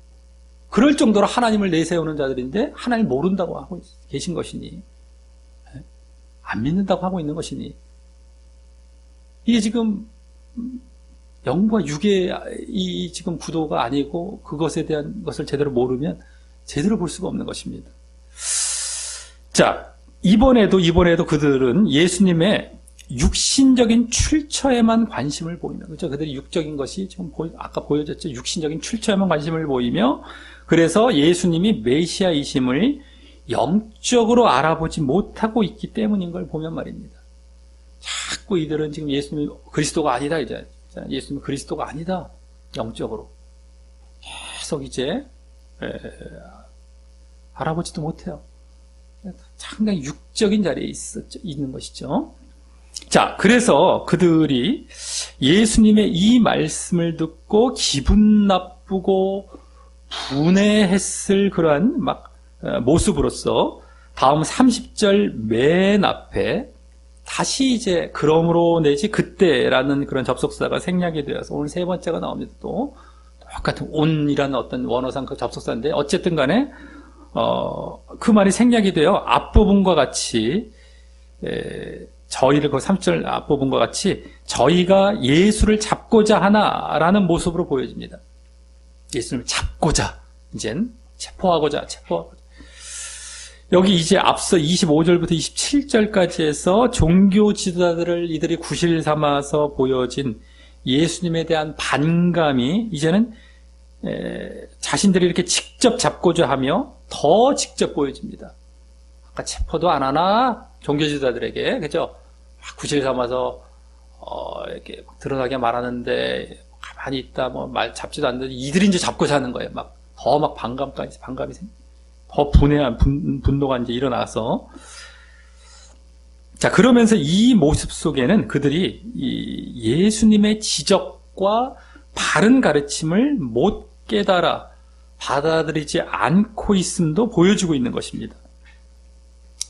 그럴 정도로 하나님을 내세우는 자들인데 하나님을 모른다고 하고 계신 것이니, 안 믿는다고 하고 있는 것이니, 이게 지금 영과 육의 이 지금 구도가 아니고 그것에 대한 것을 제대로 모르면 제대로 볼 수가 없는 것입니다. 자, 이번에도 그들은 예수님의 육신적인 출처에만 관심을 보이며, 그렇죠? 그들이 육적인 것이 지금 아까 보여졌죠. 육신적인 출처에만 관심을 보이며, 그래서 예수님이 메시아이심을 영적으로 알아보지 못하고 있기 때문인 걸 보면 말입니다. 자꾸 이들은 지금 예수님이 그리스도가 아니다, 이제. 예수님이 그리스도가 아니다, 영적으로. 계속 이제, 알아보지도 못해요. 상당히 육적인 자리에 있는 것이죠. 자, 그래서 그들이 예수님의 이 말씀을 듣고 기분 나쁘고 분해했을 그러한 모습으로서 다음 30절 맨 앞에 다시 이제 그러므로 내지 그때라는 그런 접속사가 생략이 되어서 오늘 세 번째가 나옵니다. 또 똑같은 온이라는 어떤 원어상 그 접속사인데, 어쨌든 간에 그 말이 생략이 되어 앞부분과 같이 저희를 그 3절 앞부분과 같이 저희가 예수를 잡고자 하나라는 모습으로 보여집니다. 예수님을 잡고자, 이젠 체포하고자. 여기 이제 앞서 25절부터 27절까지 해서 종교 지도자들을 이들이 구실 삼아서 보여진 예수님에 대한 반감이 이제는 자신들이 이렇게 직접 잡고자 하며 더 직접 보여집니다. 아까 체포도 안 하나? 종교 지도자들에게, 그죠? 막 구실 삼아서 이렇게 막 드러나게 말하는데 가만히 있다, 뭐 말 잡지도 않는데 이들이 이제 잡고자 하는 거예요. 막 더 막 반감이 더 분노가 이제 일어나서. 자, 그러면서 이 모습 속에는 그들이 이 예수님의 지적과 바른 가르침을 못 깨달아 받아들이지 않고 있음도 보여주고 있는 것입니다.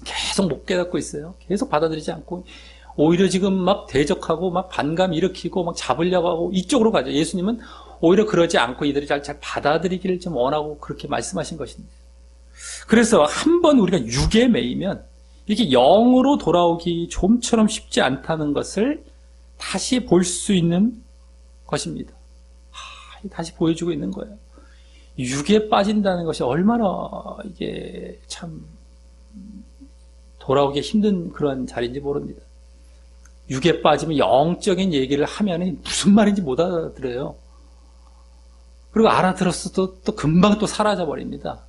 계속 못 깨닫고 있어요. 계속 받아들이지 않고 오히려 지금 막 대적하고 막 반감 일으키고 막 잡으려고 하고 이쪽으로 가죠. 예수님은 오히려 그러지 않고 이들이 잘 받아들이기를 좀 원하고 그렇게 말씀하신 것입니다. 그래서 한번 우리가 육에 매이면 이렇게 영으로 돌아오기 좀처럼 쉽지 않다는 것을 다시 볼 수 있는 것입니다. 다시 보여주고 있는 거예요. 육에 빠진다는 것이 얼마나 이게 참 돌아오기 힘든 그런 자리인지 모릅니다. 육에 빠지면 영적인 얘기를 하면 무슨 말인지 못 알아들어요. 그리고 알아들었어도 또 금방 또 사라져 버립니다.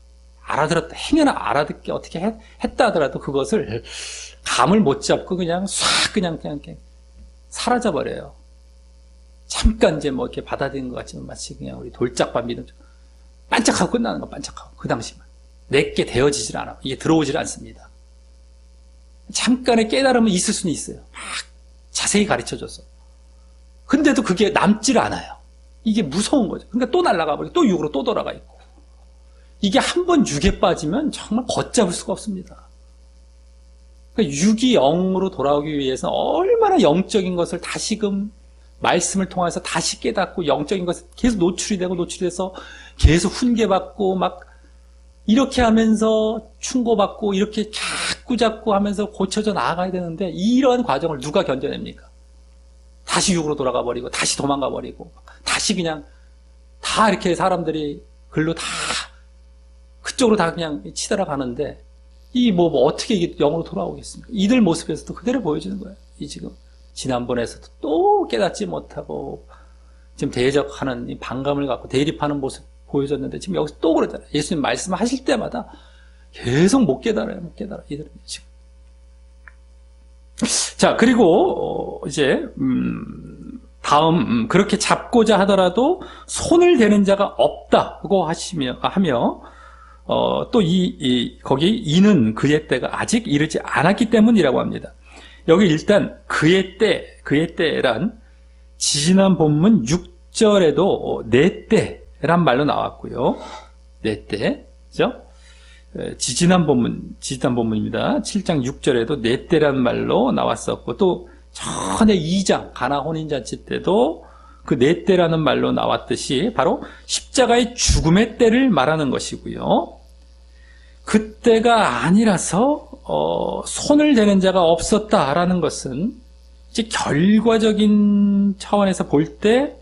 알아들었다, 행여나 알아듣게 어떻게 했다 하더라도 그것을 감을 못 잡고 그냥 싹 그냥 사라져 버려요. 잠깐 이제 뭐 이렇게 받아들이는 것 같지만 마치 그냥 우리 돌짝반 믿음 반짝하고 끝나는 거, 반짝하고 그 당시만 내게 되어지질 않아. 이게 들어오질 않습니다. 잠깐의 깨달음은 있을 수는 있어요. 막 자세히 가르쳐줘서. 근데도 그게 남질 않아요. 이게 무서운 거죠. 그러니까 또 날아가 버리고 또 육으로 또 돌아가 있고. 이게 한번 육에 빠지면 정말 걷잡을 수가 없습니다. 그러니까 육이 영으로 돌아오기 위해서 얼마나 영적인 것을 다시금 말씀을 통해서 다시 깨닫고 영적인 것에 계속 노출이 돼서 계속 훈계받고 막 이렇게 하면서 충고받고 이렇게 자꾸 하면서 고쳐져 나아가야 되는데 이러한 과정을 누가 견뎌냅니까? 다시 육으로 돌아가 버리고 다시 도망가 버리고 다시 그냥 다 이렇게 사람들이 글로 다 그쪽으로 다 그냥 치달아 가는데 이 뭐 어떻게 이게 영으로 돌아오겠습니까? 이들 모습에서도 그대로 보여주는 거예요. 이 지금 지난번에서도 또 깨닫지 못하고 지금 대적하는 이 반감을 갖고 대립하는 모습 보여줬는데 지금 여기서 또 그러잖아요. 예수님 말씀하실 때마다 계속 못 깨달아요. 이들은 지금. 자, 그리고 이제 다음 그렇게 잡고자 하더라도 손을 대는 자가 없다고 하며 또 거기 이는 그의 때가 아직 이르지 않았기 때문이라고 합니다. 여기 일단 그의 때란 지지난 본문 6절에도 내 때란 말로 나왔고요. 내 때, 그죠? 지지난 본문입니다. 7장 6절에도 내 때란 말로 나왔었고 또 전에 2장 가나 혼인잔치 때도 그 내 때라는 말로 나왔듯이 바로 십자가의 죽음의 때를 말하는 것이고요. 그때가 아니라서 손을 대는 자가 없었다라는 것은 이제 결과적인 차원에서 볼 때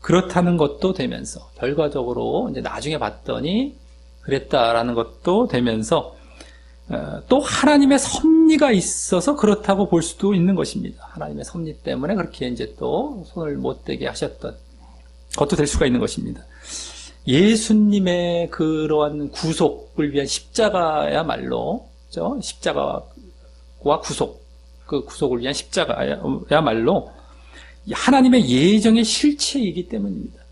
그렇다는 것도 되면서 결과적으로 이제 나중에 봤더니 그랬다라는 것도 되면서 또 하나님의 섭리가 있어서 그렇다고 볼 수도 있는 것입니다. 하나님의 섭리 때문에 그렇게 이제 또 손을 못 대게 하셨던 것도 될 수가 있는 것입니다. 예수님의 그러한 구속을 위한 십자가야말로, 그죠? 십자가와 구속, 그 구속을 위한 십자가야말로 하나님의 예정의 실체이기 때문입니다.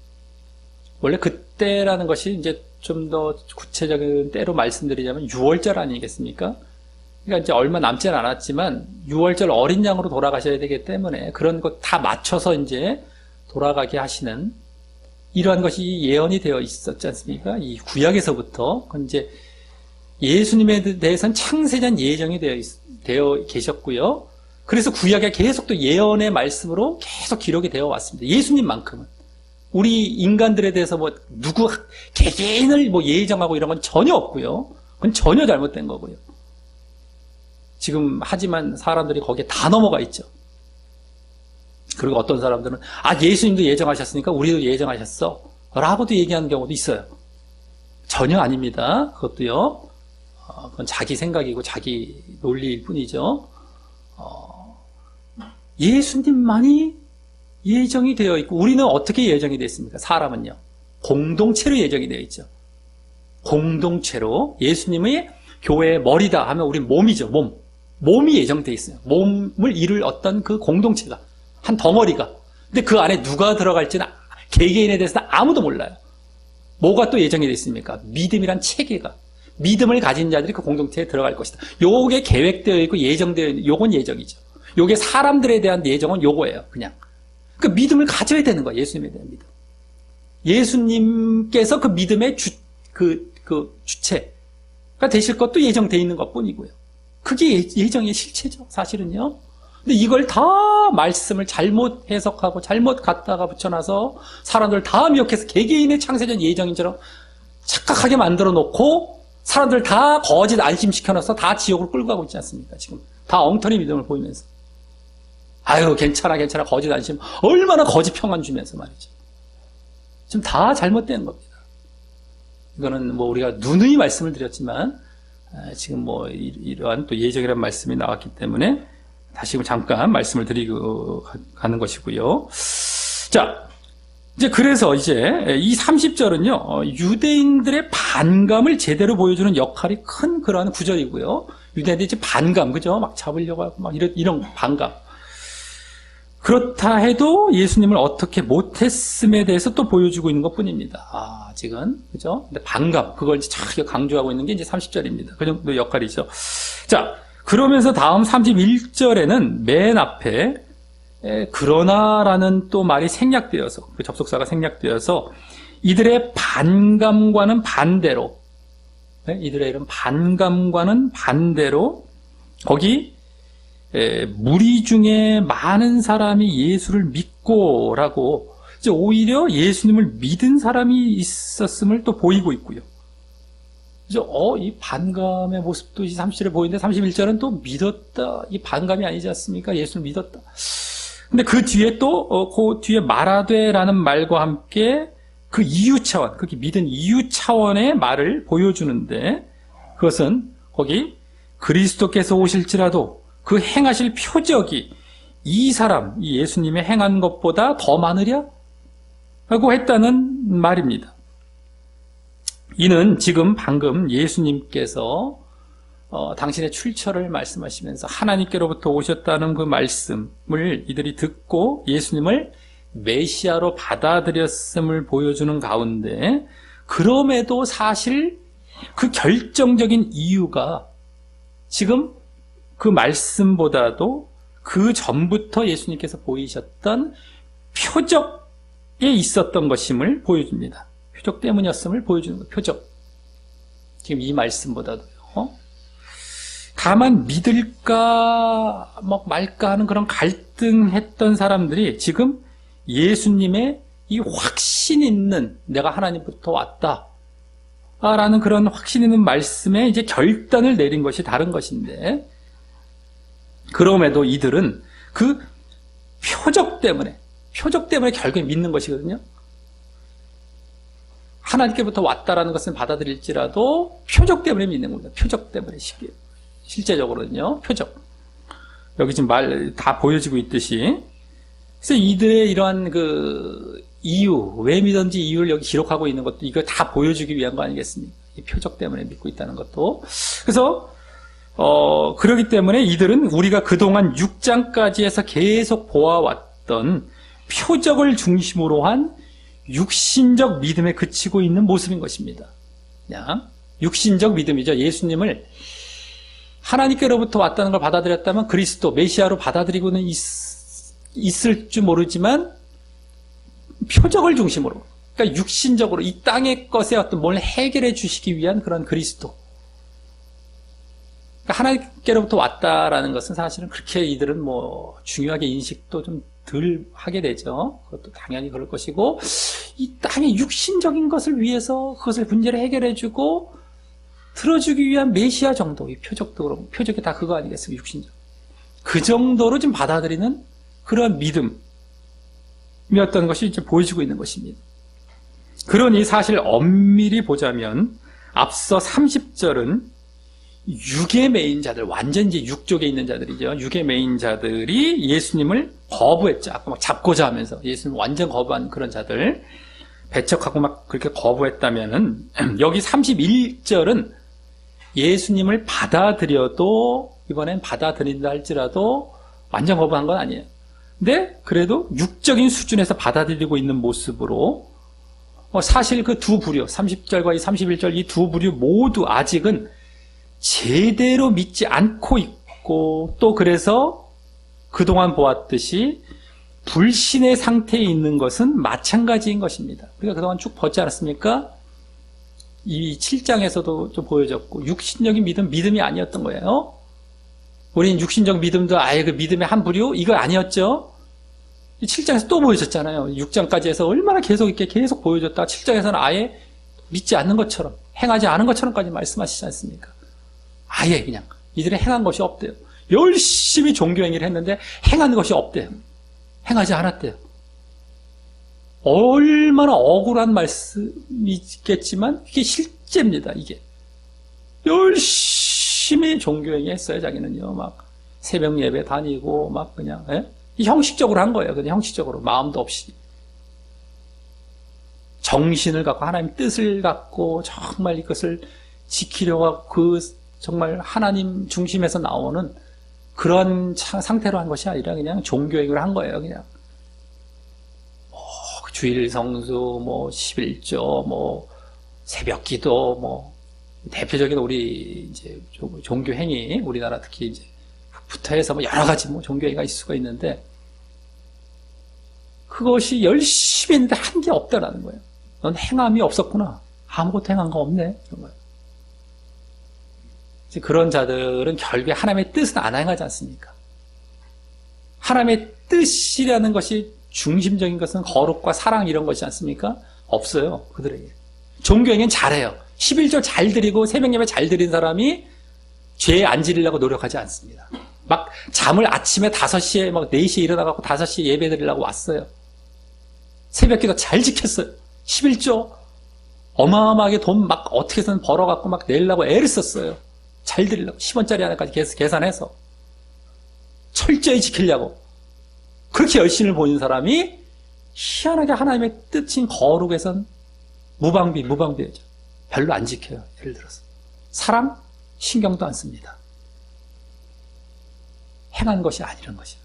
원래 그때라는 것이 이제 좀 더 구체적인 때로 말씀드리자면 6월절 아니겠습니까? 그러니까 이제 얼마 남지는 않았지만 6월절 어린 양으로 돌아가셔야 되기 때문에 그런 것 다 맞춰서 이제 돌아가게 하시는 이러한 것이 예언이 되어 있었지 않습니까? 이 구약에서부터 이제 예수님에 대해서는 창세전 예정이 되어 계셨고요. 그래서 구약에 계속 또 예언의 말씀으로 계속 기록이 되어 왔습니다. 예수님만큼은. 우리 인간들에 대해서 뭐 누구 개개인을 뭐 예정하고 이런 건 전혀 없고요. 그건 전혀 잘못된 거고요. 지금 하지만 사람들이 거기에 다 넘어가 있죠. 그리고 어떤 사람들은 예수님도 예정하셨으니까 우리도 예정하셨어 라고도 얘기하는 경우도 있어요. 전혀 아닙니다. 그것도요. 그건 자기 생각이고 자기 논리일 뿐이죠. 예수님만이 예정이 되어 있고 우리는 어떻게 예정이 되어 있습니까? 사람은요. 공동체로 예정이 되어 있죠. 공동체로 예수님의 교회의 머리다 하면 우리 몸이죠. 몸이 예정되어 있어요. 몸을 이룰 어떤 그 공동체가 한 덩어리가. 근데 그 안에 누가 들어갈지는 개개인에 대해서는 아무도 몰라요. 뭐가 또 예정이 되어 있습니까? 믿음이란 체계가. 믿음을 가진 자들이 그 공동체에 들어갈 것이다. 요게 계획되어 있고 예정되어 있는 요건 예정이죠. 요게 사람들에 대한 예정은 요거예요. 그냥. 그 믿음을 가져야 되는 거예요. 예수님에 대한 믿음. 예수님께서 그 믿음의 주체가 되실 것도 예정되어 있는 것 뿐이고요. 그게 예정의 실체죠. 사실은요. 근데 이걸 다 말씀을 잘못 해석하고 잘못 갖다가 붙여놔서 사람들 다 미혹해서 개개인의 창세전 예정인처럼 착각하게 만들어 놓고 사람들 다 거짓 안심시켜놔서 다 지옥으로 끌고 가고 있지 않습니까? 지금 다 엉터리 믿음을 보이면서 괜찮아 거짓 안심 얼마나 거짓 평안 주면서 말이죠. 지금 다 잘못된 겁니다. 이거는 뭐 우리가 누누이 말씀을 드렸지만 지금 뭐 이러한 또 예정이라는 말씀이 나왔기 때문에 다시 잠깐 말씀을 드리고 가는 것이고요. 자, 이제 그래서 이제 이 30절은요, 유대인들의 반감을 제대로 보여주는 역할이 큰 그러한 구절이고요. 유대인들이 이제 반감, 그죠? 막 잡으려고 하고 막 이런 반감. 그렇다 해도 예수님을 어떻게 못했음에 대해서 또 보여주고 있는 것 뿐입니다. 지금, 그죠? 근데 반감, 그걸 이제 쫙 강조하고 있는 게 이제 30절입니다. 그 정도 역할이죠. 자, 그러면서 다음 31절에는 맨 앞에 그러나라는 또 말이 생략되어서 그 접속사가 생략되어서 이들의 반감과는 반대로 이들의 이런 반감과는 반대로 거기 무리 중에 많은 사람이 예수를 믿고라고 이제 오히려 예수님을 믿은 사람이 있었음을 또 보이고 있고요. 이 반감의 모습도 30절에 보이는데 31절은 또 믿었다. 이 반감이 아니지 않습니까? 예수를 믿었다. 근데 그 뒤에 또, 그 뒤에 말하되라는 말과 함께 그 이유 차원, 그렇게 믿은 이유 차원의 말을 보여주는데 그것은 거기 그리스도께서 오실지라도 그 행하실 표적이 이 사람, 이 예수님의 행한 것보다 더 많으랴? 라고 했다는 말입니다. 이는 지금 방금 예수님께서 당신의 출처를 말씀하시면서 하나님께로부터 오셨다는 그 말씀을 이들이 듣고 예수님을 메시아로 받아들였음을 보여주는 가운데 그럼에도 사실 그 결정적인 이유가 지금 그 말씀보다도 그 전부터 예수님께서 보이셨던 표적에 있었던 것임을 보여줍니다. 표적 때문이었음을 보여주는 거예요. 표적. 지금 이 말씀보다도요. 다만 믿을까 말까 하는 그런 갈등했던 사람들이 지금 예수님의 이 확신 있는 내가 하나님부터 왔다 라는 그런 확신 있는 말씀에 이제 결단을 내린 것이 다른 것인데 그럼에도 이들은 그 표적 때문에 결국에 믿는 것이거든요. 하나님께부터 왔다라는 것을 받아들일지라도 표적 때문에 믿는 겁니다. 표적 때문에 실제적으로는요. 표적. 여기 지금 말 다 보여지고 있듯이. 그래서 이들의 이러한 그 이유, 왜 믿었는지 이유를 여기 기록하고 있는 것도 이거 다 보여주기 위한 거 아니겠습니까? 이 표적 때문에 믿고 있다는 것도. 그래서 그렇기 때문에 이들은 우리가 그동안 6장까지 해서 계속 보아왔던 표적을 중심으로 한 육신적 믿음에 그치고 있는 모습인 것입니다. 그냥 육신적 믿음이죠. 예수님을 하나님께로부터 왔다는 걸 받아들였다면 그리스도, 메시아로 받아들이고는 있을 줄 모르지만 표적을 중심으로, 그러니까 육신적으로 이 땅의 것에 어떤 뭘 해결해 주시기 위한 그런 그리스도. 그러니까 하나님께로부터 왔다라는 것은 사실은 그렇게 이들은 뭐 중요하게 인식도 좀 덜 하게 되죠. 그것도 당연히 그럴 것이고 이 땅의 육신적인 것을 위해서 그것을 문제를 해결해 주고 들어주기 위한 메시아 정도, 이 표적도 그렇고, 표적이 다 그거 아니겠습니까? 육신적. 그 정도로 좀 받아들이는 그런 믿음이었던 것이 이제 보여지고 있는 것입니다. 그러니 사실 엄밀히 보자면 앞서 30절은 육의 매인 자들, 완전 이제 육족에 있는 자들이죠. 육의 매인 자들이 예수님을 거부했죠. 아까 막 잡고자 하면서 예수님 완전 거부한 그런 자들, 배척하고 막 그렇게 거부했다면은 여기 31절은 예수님을 받아들여도 이번엔 받아들인다 할지라도 완전 거부한 건 아니에요. 근데 그래도 육적인 수준에서 받아들이고 있는 모습으로 사실 그 두 부류, 30절과 이 31절 이 두 부류 모두 아직은 제대로 믿지 않고 있고, 또 그래서 그동안 보았듯이 불신의 상태에 있는 것은 마찬가지인 것입니다. 우리가 그동안 쭉 보지 않았습니까? 이 7장에서도 좀 보여졌고, 육신적인 믿음이 아니었던 거예요. 우리는 육신적 믿음도 아예 그 믿음의 한 부류? 이거 아니었죠? 7장에서 또 보여줬잖아요. 6장까지 해서 얼마나 계속 보여줬다가 7장에서는 아예 믿지 않는 것처럼, 행하지 않은 것처럼까지 말씀하시지 않습니까? 아예 그냥 이들은 행한 것이 없대요. 열심히 종교행위를 했는데 행한 것이 없대요. 행하지 않았대요. 얼마나 억울한 말씀이겠지만 이게 실제입니다. 이게 열심히 종교행위 했어요. 자기는요, 막 새벽 예배 다니고 막 그냥 형식적으로 한 거예요. 그냥 형식적으로 마음도 없이 정신을 갖고 하나님 뜻을 갖고 정말 이것을 지키려고 하고 그 정말 하나님 중심에서 나오는 그런 상태로 한 것이 아니라 그냥 종교행위를 한 거예요. 그냥 주일 성수, 11조, 새벽기도, 대표적인 우리 이제 종교 행위, 우리나라 특히 이제 부터 해서 여러 가지 종교 행위가 있을 수가 있는데 그것이 열심히 했는데 한 게 없다라는 거예요. 넌 행함이 없었구나. 아무것도 행한 거 없네. 이런 거예요. 그런 자들은 결국에 하나님의 뜻은 안 행하지 않습니까? 하나님의 뜻이라는 것이 중심적인 것은 거룩과 사랑 이런 것이지 않습니까? 없어요. 그들에게. 종교행위는 잘해요. 11조 잘 드리고 새벽 예배 잘 드린 사람이 죄에 안 지르려고 노력하지 않습니다. 막 잠을 아침에 5시에 4시에 일어나갖고 5시에 예배 드리려고 왔어요. 새벽 기도 잘 지켰어요. 11조 어마어마하게 돈 막 어떻게든 벌어갖고 막 내려고 애를 썼어요. 잘 드리려고 10원짜리 하나까지 계산해서 철저히 지키려고 그렇게 열심을 보인 사람이 희한하게 하나님의 뜻인 거룩에선 무방비죠. 별로 안 지켜요. 예를 들어서 사랑 신경도 안 씁니다. 행한 것이 아니란 것이에요.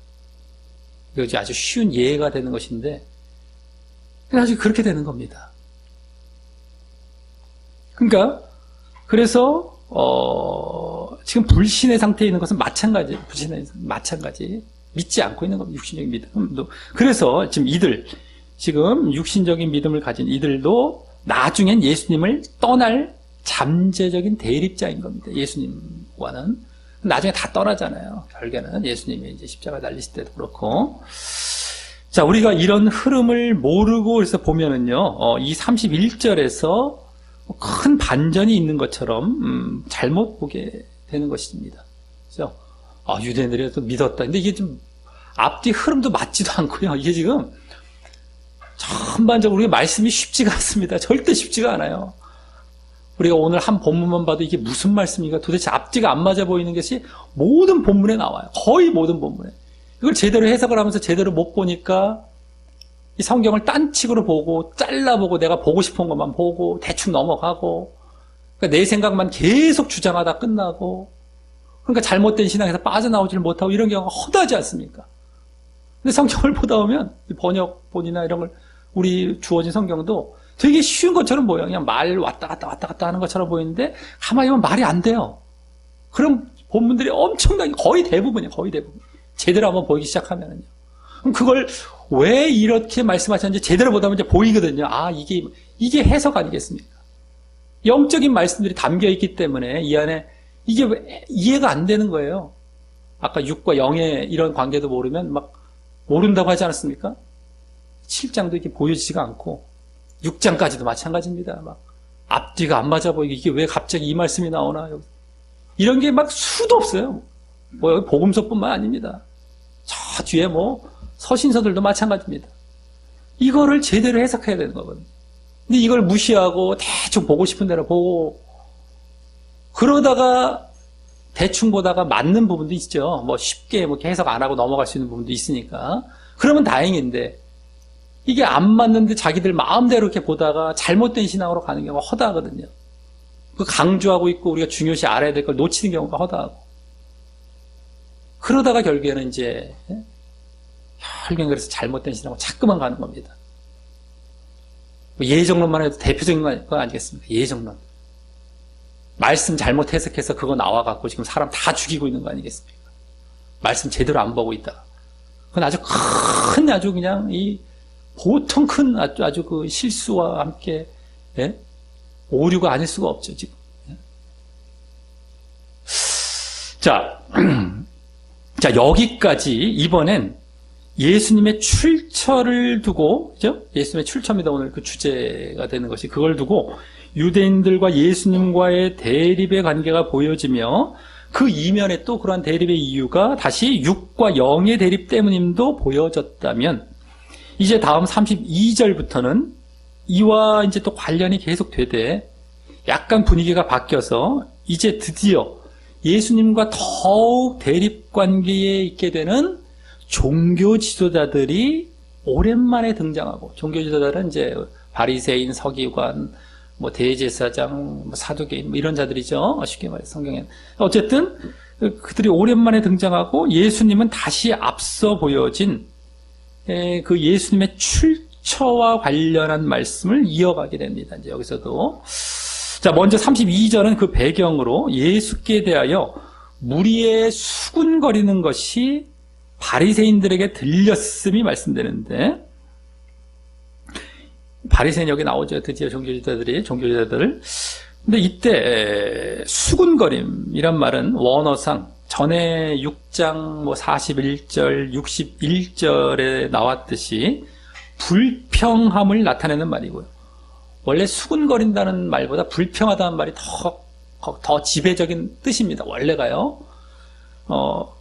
이것이 아주 쉬운 예가 되는 것인데 아주 그렇게 되는 겁니다. 그러니까 그래서 지금 불신의 상태에 있는 것은 마찬가지 믿지 않고 있는 겁니다. 육신적인 믿음도. 그래서 지금 육신적인 믿음을 가진 이들도 나중엔 예수님을 떠날 잠재적인 대립자인 겁니다. 예수님과는 나중에 다 떠나잖아요. 결국에는 예수님이 이제 십자가 달리실 때도 그렇고. 자, 우리가 이런 흐름을 모르고 그래서 보면은요, 이 31절에서 큰 반전이 있는 것처럼 잘못 보게 되는 것입니다. 그렇죠? 유대인들이 또 믿었다. 근데 이게 좀 앞뒤 흐름도 맞지도 않고요. 이게 지금 전반적으로 우리가 말씀이 쉽지가 않습니다. 절대 쉽지가 않아요. 우리가 오늘 한 본문만 봐도 이게 무슨 말씀인가 도대체 앞뒤가 안 맞아 보이는 것이 모든 본문에 나와요. 거의 모든 본문에. 이걸 제대로 해석을 하면서 제대로 못 보니까 이 성경을 딴식으로 보고 잘라보고 내가 보고 싶은 것만 보고 대충 넘어가고 그러니까 내 생각만 계속 주장하다 끝나고 그러니까 잘못된 신앙에서 빠져나오질 못하고 이런 경우가 허다하지 않습니까? 근데 성경을 보다 보면 번역본이나 이런 걸 우리 주어진 성경도 되게 쉬운 것처럼 보여요. 그냥 말 왔다 갔다 하는 것처럼 보이는데 가만히 보면 말이 안 돼요. 그런 본문들이 엄청나게 거의 대부분이에요. 제대로 한번 보이기 시작하면은요. 그럼 그걸 왜 이렇게 말씀하셨는지 제대로 보다 보면 이제 보이거든요. 이게 해석 아니겠습니까? 영적인 말씀들이 담겨 있기 때문에 이 안에 이게 왜 이해가 안 되는 거예요. 아까 6과 0의 이런 관계도 모르면 막 모른다고 하지 않았습니까? 7장도 이렇게 보여지지가 않고 6장까지도 마찬가지입니다. 막 앞뒤가 안 맞아 보이고 이게 왜 갑자기 이 말씀이 나오나? 이런 게 막 수도 없어요. 뭐 여기 복음서뿐만 아닙니다. 저 뒤에 뭐 서신서들도 마찬가지입니다. 이거를 제대로 해석해야 되는 거거든요. 근데 이걸 무시하고 대충 보고 싶은 대로 보고 그러다가 대충 보다가 맞는 부분도 있죠. 뭐 쉽게 뭐 해석 안 하고 넘어갈 수 있는 부분도 있으니까. 그러면 다행인데 이게 안 맞는데 자기들 마음대로 이렇게 보다가 잘못된 신앙으로 가는 경우가 허다하거든요. 그 강조하고 있고 우리가 중요시 알아야 될 걸 놓치는 경우가 허다하고. 그러다가 결국에는 이제 결국엔 그래서 잘못된 신앙으로 자꾸만 가는 겁니다. 예정론만 해도 대표적인 거 아니겠습니까? 예정론. 말씀 잘못 해석해서 그거 나와갖고 지금 사람 다 죽이고 있는 거 아니겠습니까? 말씀 제대로 안 보고 있다. 그건 아주 큰, 아주 그냥 보통 큰 아주 그 실수와 함께, 예? 오류가 아닐 수가 없죠, 지금. 예? 자, 여기까지 이번엔 예수님의 출처를 두고, 그죠? 예수님의 출처입니다. 오늘 그 주제가 되는 것이. 그걸 두고 유대인들과 예수님과의 대립의 관계가 보여지며 그 이면에 또 그러한 대립의 이유가 다시 육과 영의 대립 때문임도 보여졌다면 이제 다음 32절부터는 이와 이제 또 관련이 계속 되되 약간 분위기가 바뀌어서 이제 드디어 예수님과 더욱 대립 관계에 있게 되는 종교 지도자들이 오랜만에 등장하고, 종교 지도자들은 이제 바리새인, 서기관, 뭐 대제사장, 뭐 사두개인 뭐 이런 자들이죠. 쉽게 말해서 성경에는. 어쨌든 그들이 오랜만에 등장하고 예수님은 다시 앞서 보여진 그 예수님의 출처와 관련한 말씀을 이어가게 됩니다. 이제 여기서도. 자, 먼저 32절은 그 배경으로 예수께 대하여 무리의 수군거리는 것이 바리새인들에게 들렸음이 말씀되는데, 바리새인 여기 나오죠. 드디어 종교지도자들을. 근데 이때 수군거림이란 말은 원어상 전에 6장 뭐 41절, 61절에 나왔듯이 불평함을 나타내는 말이고요. 원래 수군거린다는 말보다 불평하다는 말이 더 지배적인 뜻입니다. 원래가요.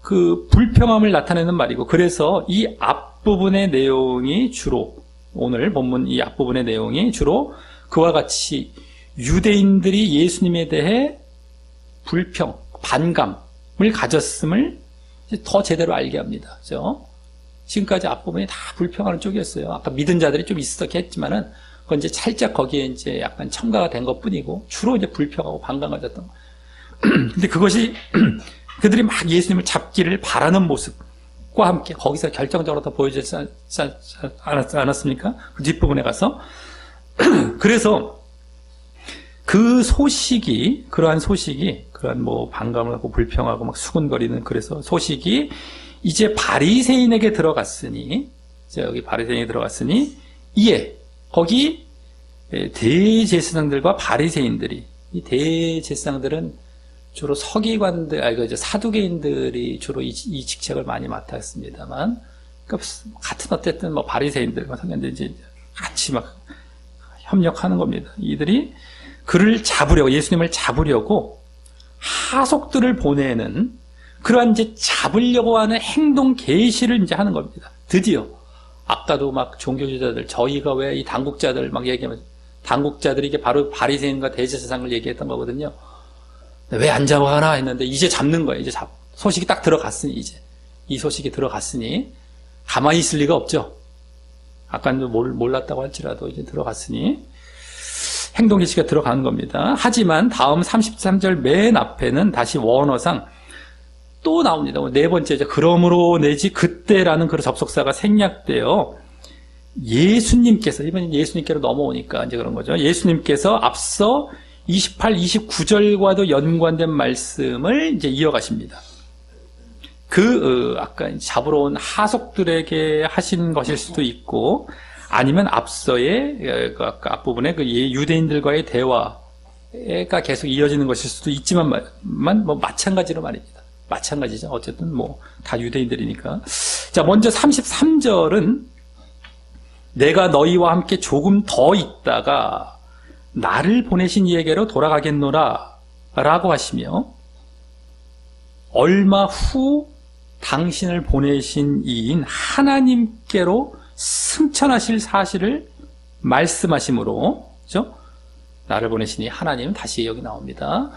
그 불평함을 나타내는 말이고, 그래서 이 앞부분의 내용이 주로, 오늘 본문 이 앞부분의 내용이 주로 그와 같이 유대인들이 예수님에 대해 불평, 반감을 가졌음을 더 제대로 알게 합니다. 그죠? 지금까지 앞부분이 다 불평하는 쪽이었어요. 아까 믿은 자들이 좀 있었겠지만은, 그건 이제 살짝 거기에 이제 약간 첨가가 된 것 뿐이고, 주로 이제 불평하고 반감 가졌던 거. 근데 그것이 그들이 막 예수님을 잡기를 바라는 모습과 함께 거기서 결정적으로 더 보여지지 않았습니까? 그 뒷부분에 가서. 그래서 그 소식이, 그러한 뭐 반감을 하고 불평하고 막 수군거리는 그래서 소식이 이제 바리새인에게 들어갔으니, 이제 여기 바리새인에게 들어갔으니, 이에 거기 대제사장들과 바리새인들이, 이 대제사장들은 주로 서기관들, 사두개인들이 주로 이 직책을 많이 맡았습니다만, 그러니까 같은 어쨌든 뭐 바리새인들과 서기관들이 이제 같이 막 협력하는 겁니다. 이들이 그를 잡으려고, 예수님을 잡으려고 하속들을 보내는 그러한 이제 잡으려고 하는 행동 계시를 이제 하는 겁니다. 드디어. 아까도 막 종교지도자들, 저희가 왜 이 당국자들 막 얘기하면, 당국자들이 이게 바로 바리새인과 대제사장을 얘기했던 거거든요. 왜 안 잡아가나 했는데 이제 잡는 거예요. 이제 소식이 딱 들어갔으니, 이제 이 소식이 들어갔으니 가만히 있을 리가 없죠. 아까는 몰랐다고 할지라도 이제 들어갔으니 행동 계시가 들어가는 겁니다. 하지만 다음 33절 맨 앞에는 다시 원어상 또 나옵니다. 네 번째죠. 그러므로 내지 그때라는 그 접속사가 생략되어 예수님께서, 이번 예수님께로 넘어오니까 이제 그런 거죠. 예수님께서 앞서 28, 29절과도 연관된 말씀을 이제 이어가십니다. 아까 잡으러 온 하속들에게 하신 것일 수도 있고, 아니면 앞서의, 아까 앞부분에 그 유대인들과의 대화가 계속 이어지는 것일 수도 있지만, 뭐 마찬가지로 말입니다. 마찬가지죠. 어쨌든 뭐 다 유대인들이니까. 자, 먼저 33절은 내가 너희와 함께 조금 더 있다가 나를 보내신 이에게로 돌아가겠노라 라고 하시며 얼마 후 당신을 보내신 이인 하나님께로 승천하실 사실을 말씀하시므로, 그죠? 나를 보내신 이 하나님, 다시 여기 나옵니다.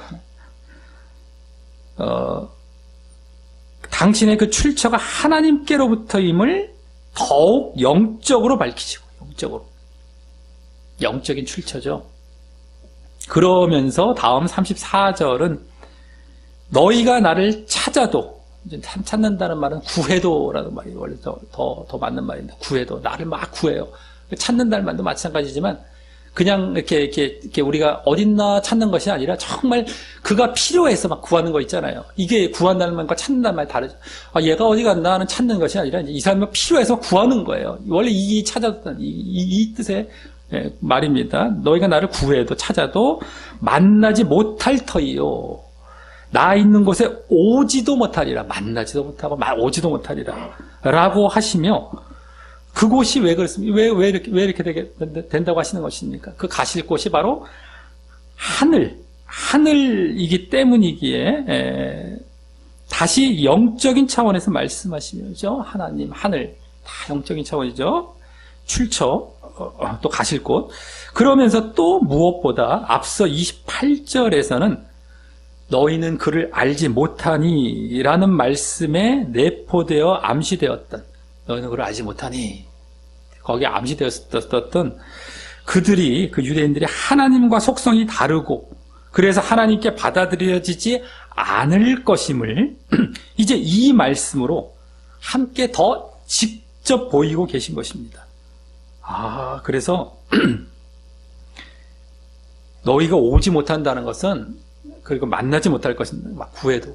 당신의 그 출처가 하나님께로부터임을 더욱 영적으로 밝히시고, 영적인 출처죠. 그러면서 다음 34절은 너희가 나를 찾아도, 찾는다는 말은 구해도라는 말이 원래 더 맞는 말입니다. 구해도. 나를 막 구해요. 찾는다는 말도 마찬가지지만 그냥 이렇게 우리가 어딨나 찾는 것이 아니라 정말 그가 필요해서 막 구하는 거 있잖아요. 이게 구한다는 말과 찾는다는 말이 다르죠. 얘가 어디 갔나 하는 찾는 것이 아니라 이 사람이 필요해서 구하는 거예요. 원래 이 찾아도 이 뜻의 말입니다. 너희가 나를 구해도 찾아도 만나지 못할 터이요. 나 있는 곳에 오지도 못하리라. 만나지도 못하고 오지도 못하리라 라고 하시며 그곳이 왜 그렇습니까? 왜 이렇게 된다고 하시는 것입니까? 그 가실 곳이 바로 하늘이기 때문이기에 다시 영적인 차원에서 말씀하시면서 하나님, 하늘, 다 영적인 차원이죠. 출처, 또 가실 곳. 그러면서 또 무엇보다 앞서 28절에서는 너희는 그를 알지 못하니 라는 말씀에 내포되어 암시되었던, 너희는 그를 알지 못하니, 거기에 암시되었었던 그들이, 그 유대인들이 하나님과 속성이 다르고 그래서 하나님께 받아들여지지 않을 것임을 이제 이 말씀으로 함께 더 직접 보이고 계신 것입니다. 그래서 너희가 오지 못한다는 것은, 그리고 만나지 못할 것입니다. 막 구해도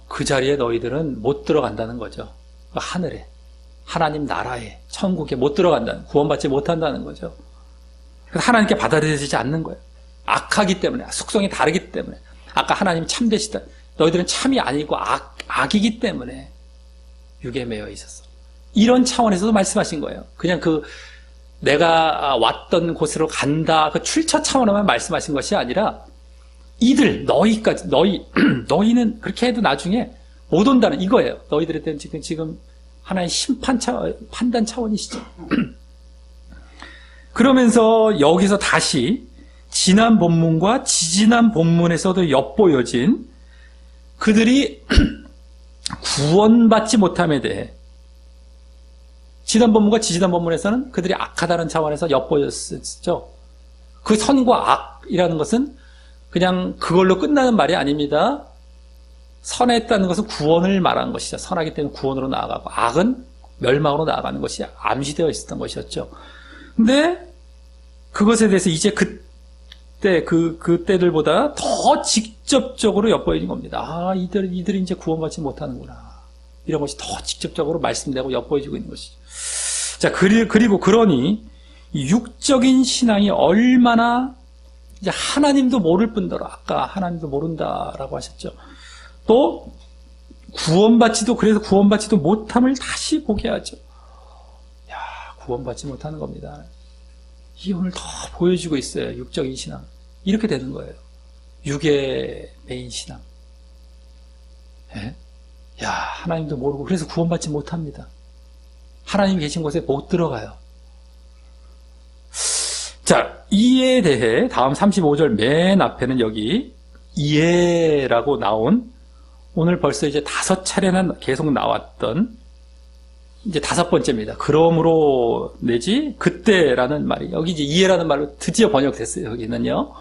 그 자리에 너희들은 못 들어간다는 거죠. 하늘에, 하나님 나라에, 천국에 못 들어간다는, 구원받지 못한다는 거죠. 그래서 하나님께 받아들여지지 않는 거예요. 악하기 때문에, 속성이 다르기 때문에. 아까 하나님이 참되시다, 너희들은 참이 아니고 악이기 때문에 육에 매여 있었어. 이런 차원에서도 말씀하신 거예요. 그냥 내가 왔던 곳으로 간다, 그 출처 차원에만 말씀하신 것이 아니라 너희까지, 너희는 그렇게 해도 나중에 못 온다는 이거예요. 너희들에 대한 지금 하나의 판단 차원이시죠. 그러면서 여기서 다시 지난 본문과 지지난 본문에서도 엿보여진 그들이 구원받지 못함에 대해, 지난 본문과 지지난 본문에서는 그들이 악하다는 차원에서 엿보였었죠. 그 선과 악이라는 것은 그냥 그걸로 끝나는 말이 아닙니다. 선했다는 것은 구원을 말한 것이죠. 선하기 때문에 구원으로 나아가고, 악은 멸망으로 나아가는 것이 암시되어 있었던 것이었죠. 근데 그것에 대해서 이제 그때들보다 더 직접적으로 엿보이는 겁니다. 이들이 이제 구원받지 못하는구나. 이런 것이 더 직접적으로 말씀되고 엿보여지고 있는 것이죠. 자, 그리고 그러니 육적인 신앙이 얼마나, 이제 하나님도 모를 뿐더러, 아까 하나님도 모른다라고 하셨죠. 또 그래서 구원받지도 못함을 다시 보게 하죠. 구원받지 못하는 겁니다. 이게 오늘 더 보여주고 있어요. 육적인 신앙. 이렇게 되는 거예요. 육의 메인 신앙. 하나님도 모르고 그래서 구원받지 못합니다. 하나님 계신 곳에 못 들어가요. 자, 이에 대해 다음 35절 맨 앞에는 여기 이해라고 나온, 오늘 벌써 이제 5차례나 계속 나왔던 이제 5번째입니다. 그러므로 내지 그때라는 말이, 여기 이제 이해라는 말로 드디어 번역됐어요. 여기는요.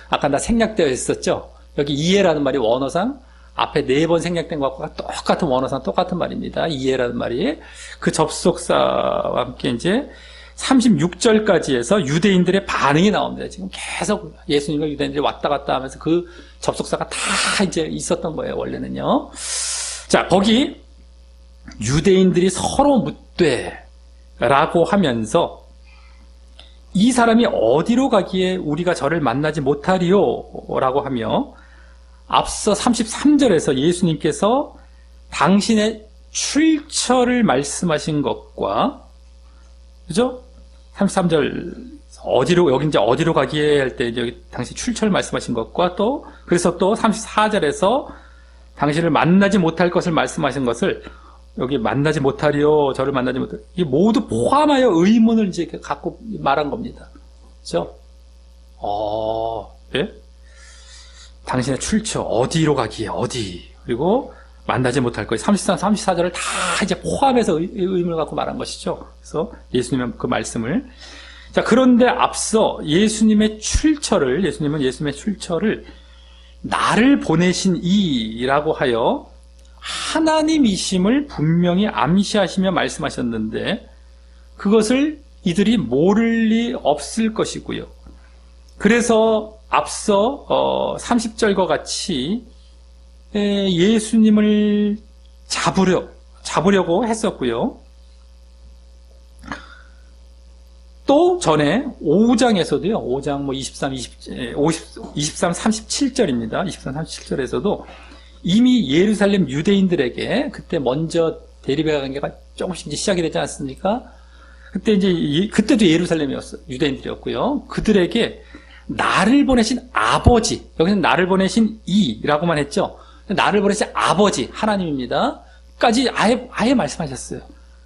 아까 나 생략되어 있었죠. 여기 이해라는 말이 원어상 앞에 4번 생략된 것과 똑같은, 원어상 똑같은 말입니다. 이해라는 말이. 그 접속사와 함께 이제 36절까지 해서 유대인들의 반응이 나옵니다. 지금 계속 예수님과 유대인들이 왔다 갔다 하면서 그 접속사가 다 이제 있었던 거예요, 원래는요. 자, 거기 유대인들이 서로 묻되 라고 하면서 이 사람이 어디로 가기에 우리가 저를 만나지 못하리요? 라고 하며 앞서 33절에서 예수님께서 당신의 출처를 말씀하신 것과, 그죠? 33절 여기 이제 어디로 가기에 할 때 여기 당시 출처를 말씀하신 것과 또 그래서 또 34절에서 당신을 만나지 못할 것을 말씀하신 것을 여기 만나지 못하리요, 저를 만나지 못하리요. 이게 모두 포함하여 의문을 이제 갖고 말한 겁니다. 그죠? 예? 당신의 출처, 어디로 가기에, 어디. 그리고 만나지 못할 것, 33, 34절을 다 이제 포함해서 의문을 갖고 말한 것이죠. 그래서 예수님의 그 말씀을. 자, 그런데 앞서 예수님의 출처를, 예수님의 출처를 나를 보내신 이라고 하여 하나님이심을 분명히 암시하시며 말씀하셨는데 그것을 이들이 모를 리 없을 것이고요. 그래서 앞서 30절과 같이 예수님을 잡으려고 했었고요. 또 전에 5장에서도요. 5장 23, 37절입니다. 23, 37절에서도 이미 예루살렘 유대인들에게 그때 먼저 대립의 관계가 조금씩 이제 시작이 되지 않습니까? 그때도 예루살렘이었어요. 유대인들이었고요. 그들에게 나를 보내신 아버지, 여기는 나를 보내신 이라고만 했죠. 나를 보내신 아버지, 하나님입니다. 까지 아예 말씀하셨어요.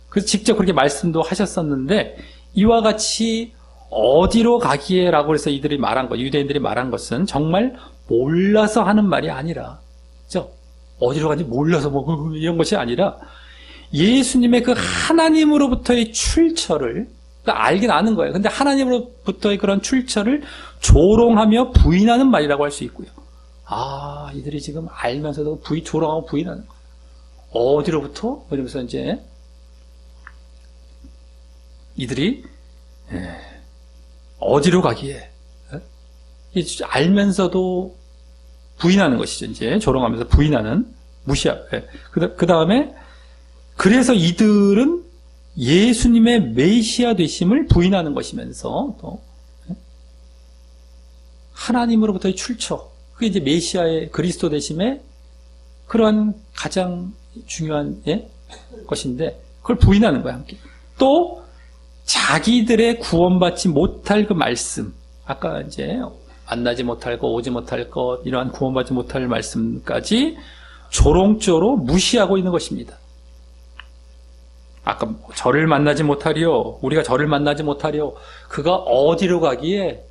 그래서 직접 그렇게 말씀도 하셨었는데, 이와 같이 어디로 가기에 라고 해서 이들이 말한 것, 유대인들이 말한 것은 정말 몰라서 하는 말이 아니라, 그죠? 어디로 가는지 몰라서 이런 것이 아니라, 예수님의 그 하나님으로부터의 출처를, 알긴 아는 거예요. 근데 하나님으로부터의 그런 출처를 조롱하며 부인하는 말이라고 할 수 있고요. 이들이 지금 알면서도 조롱하고 부인하는 거예요. 어디로부터? 이러면서 이제, 이들이, 어디로 가기에, 알면서도 부인하는 것이죠. 이제 조롱하면서 부인하는, 무시하고. 그 다음에, 그래서 이들은 예수님의 메시아 되심을 부인하는 것이면서 또 하나님으로부터의 출처, 그게 이제 메시아의 그리스도 되심의 그러한 가장 중요한 것인데 그걸 부인하는 거야. 함께. 또 자기들의 구원받지 못할 그 말씀, 아까 이제 만나지 못할 것, 오지 못할 것, 이러한 구원받지 못할 말씀까지 조롱조로 무시하고 있는 것입니다. 아까 저를 만나지 못하리요, 우리가 저를 만나지 못하리요, 그가 어디로 가기에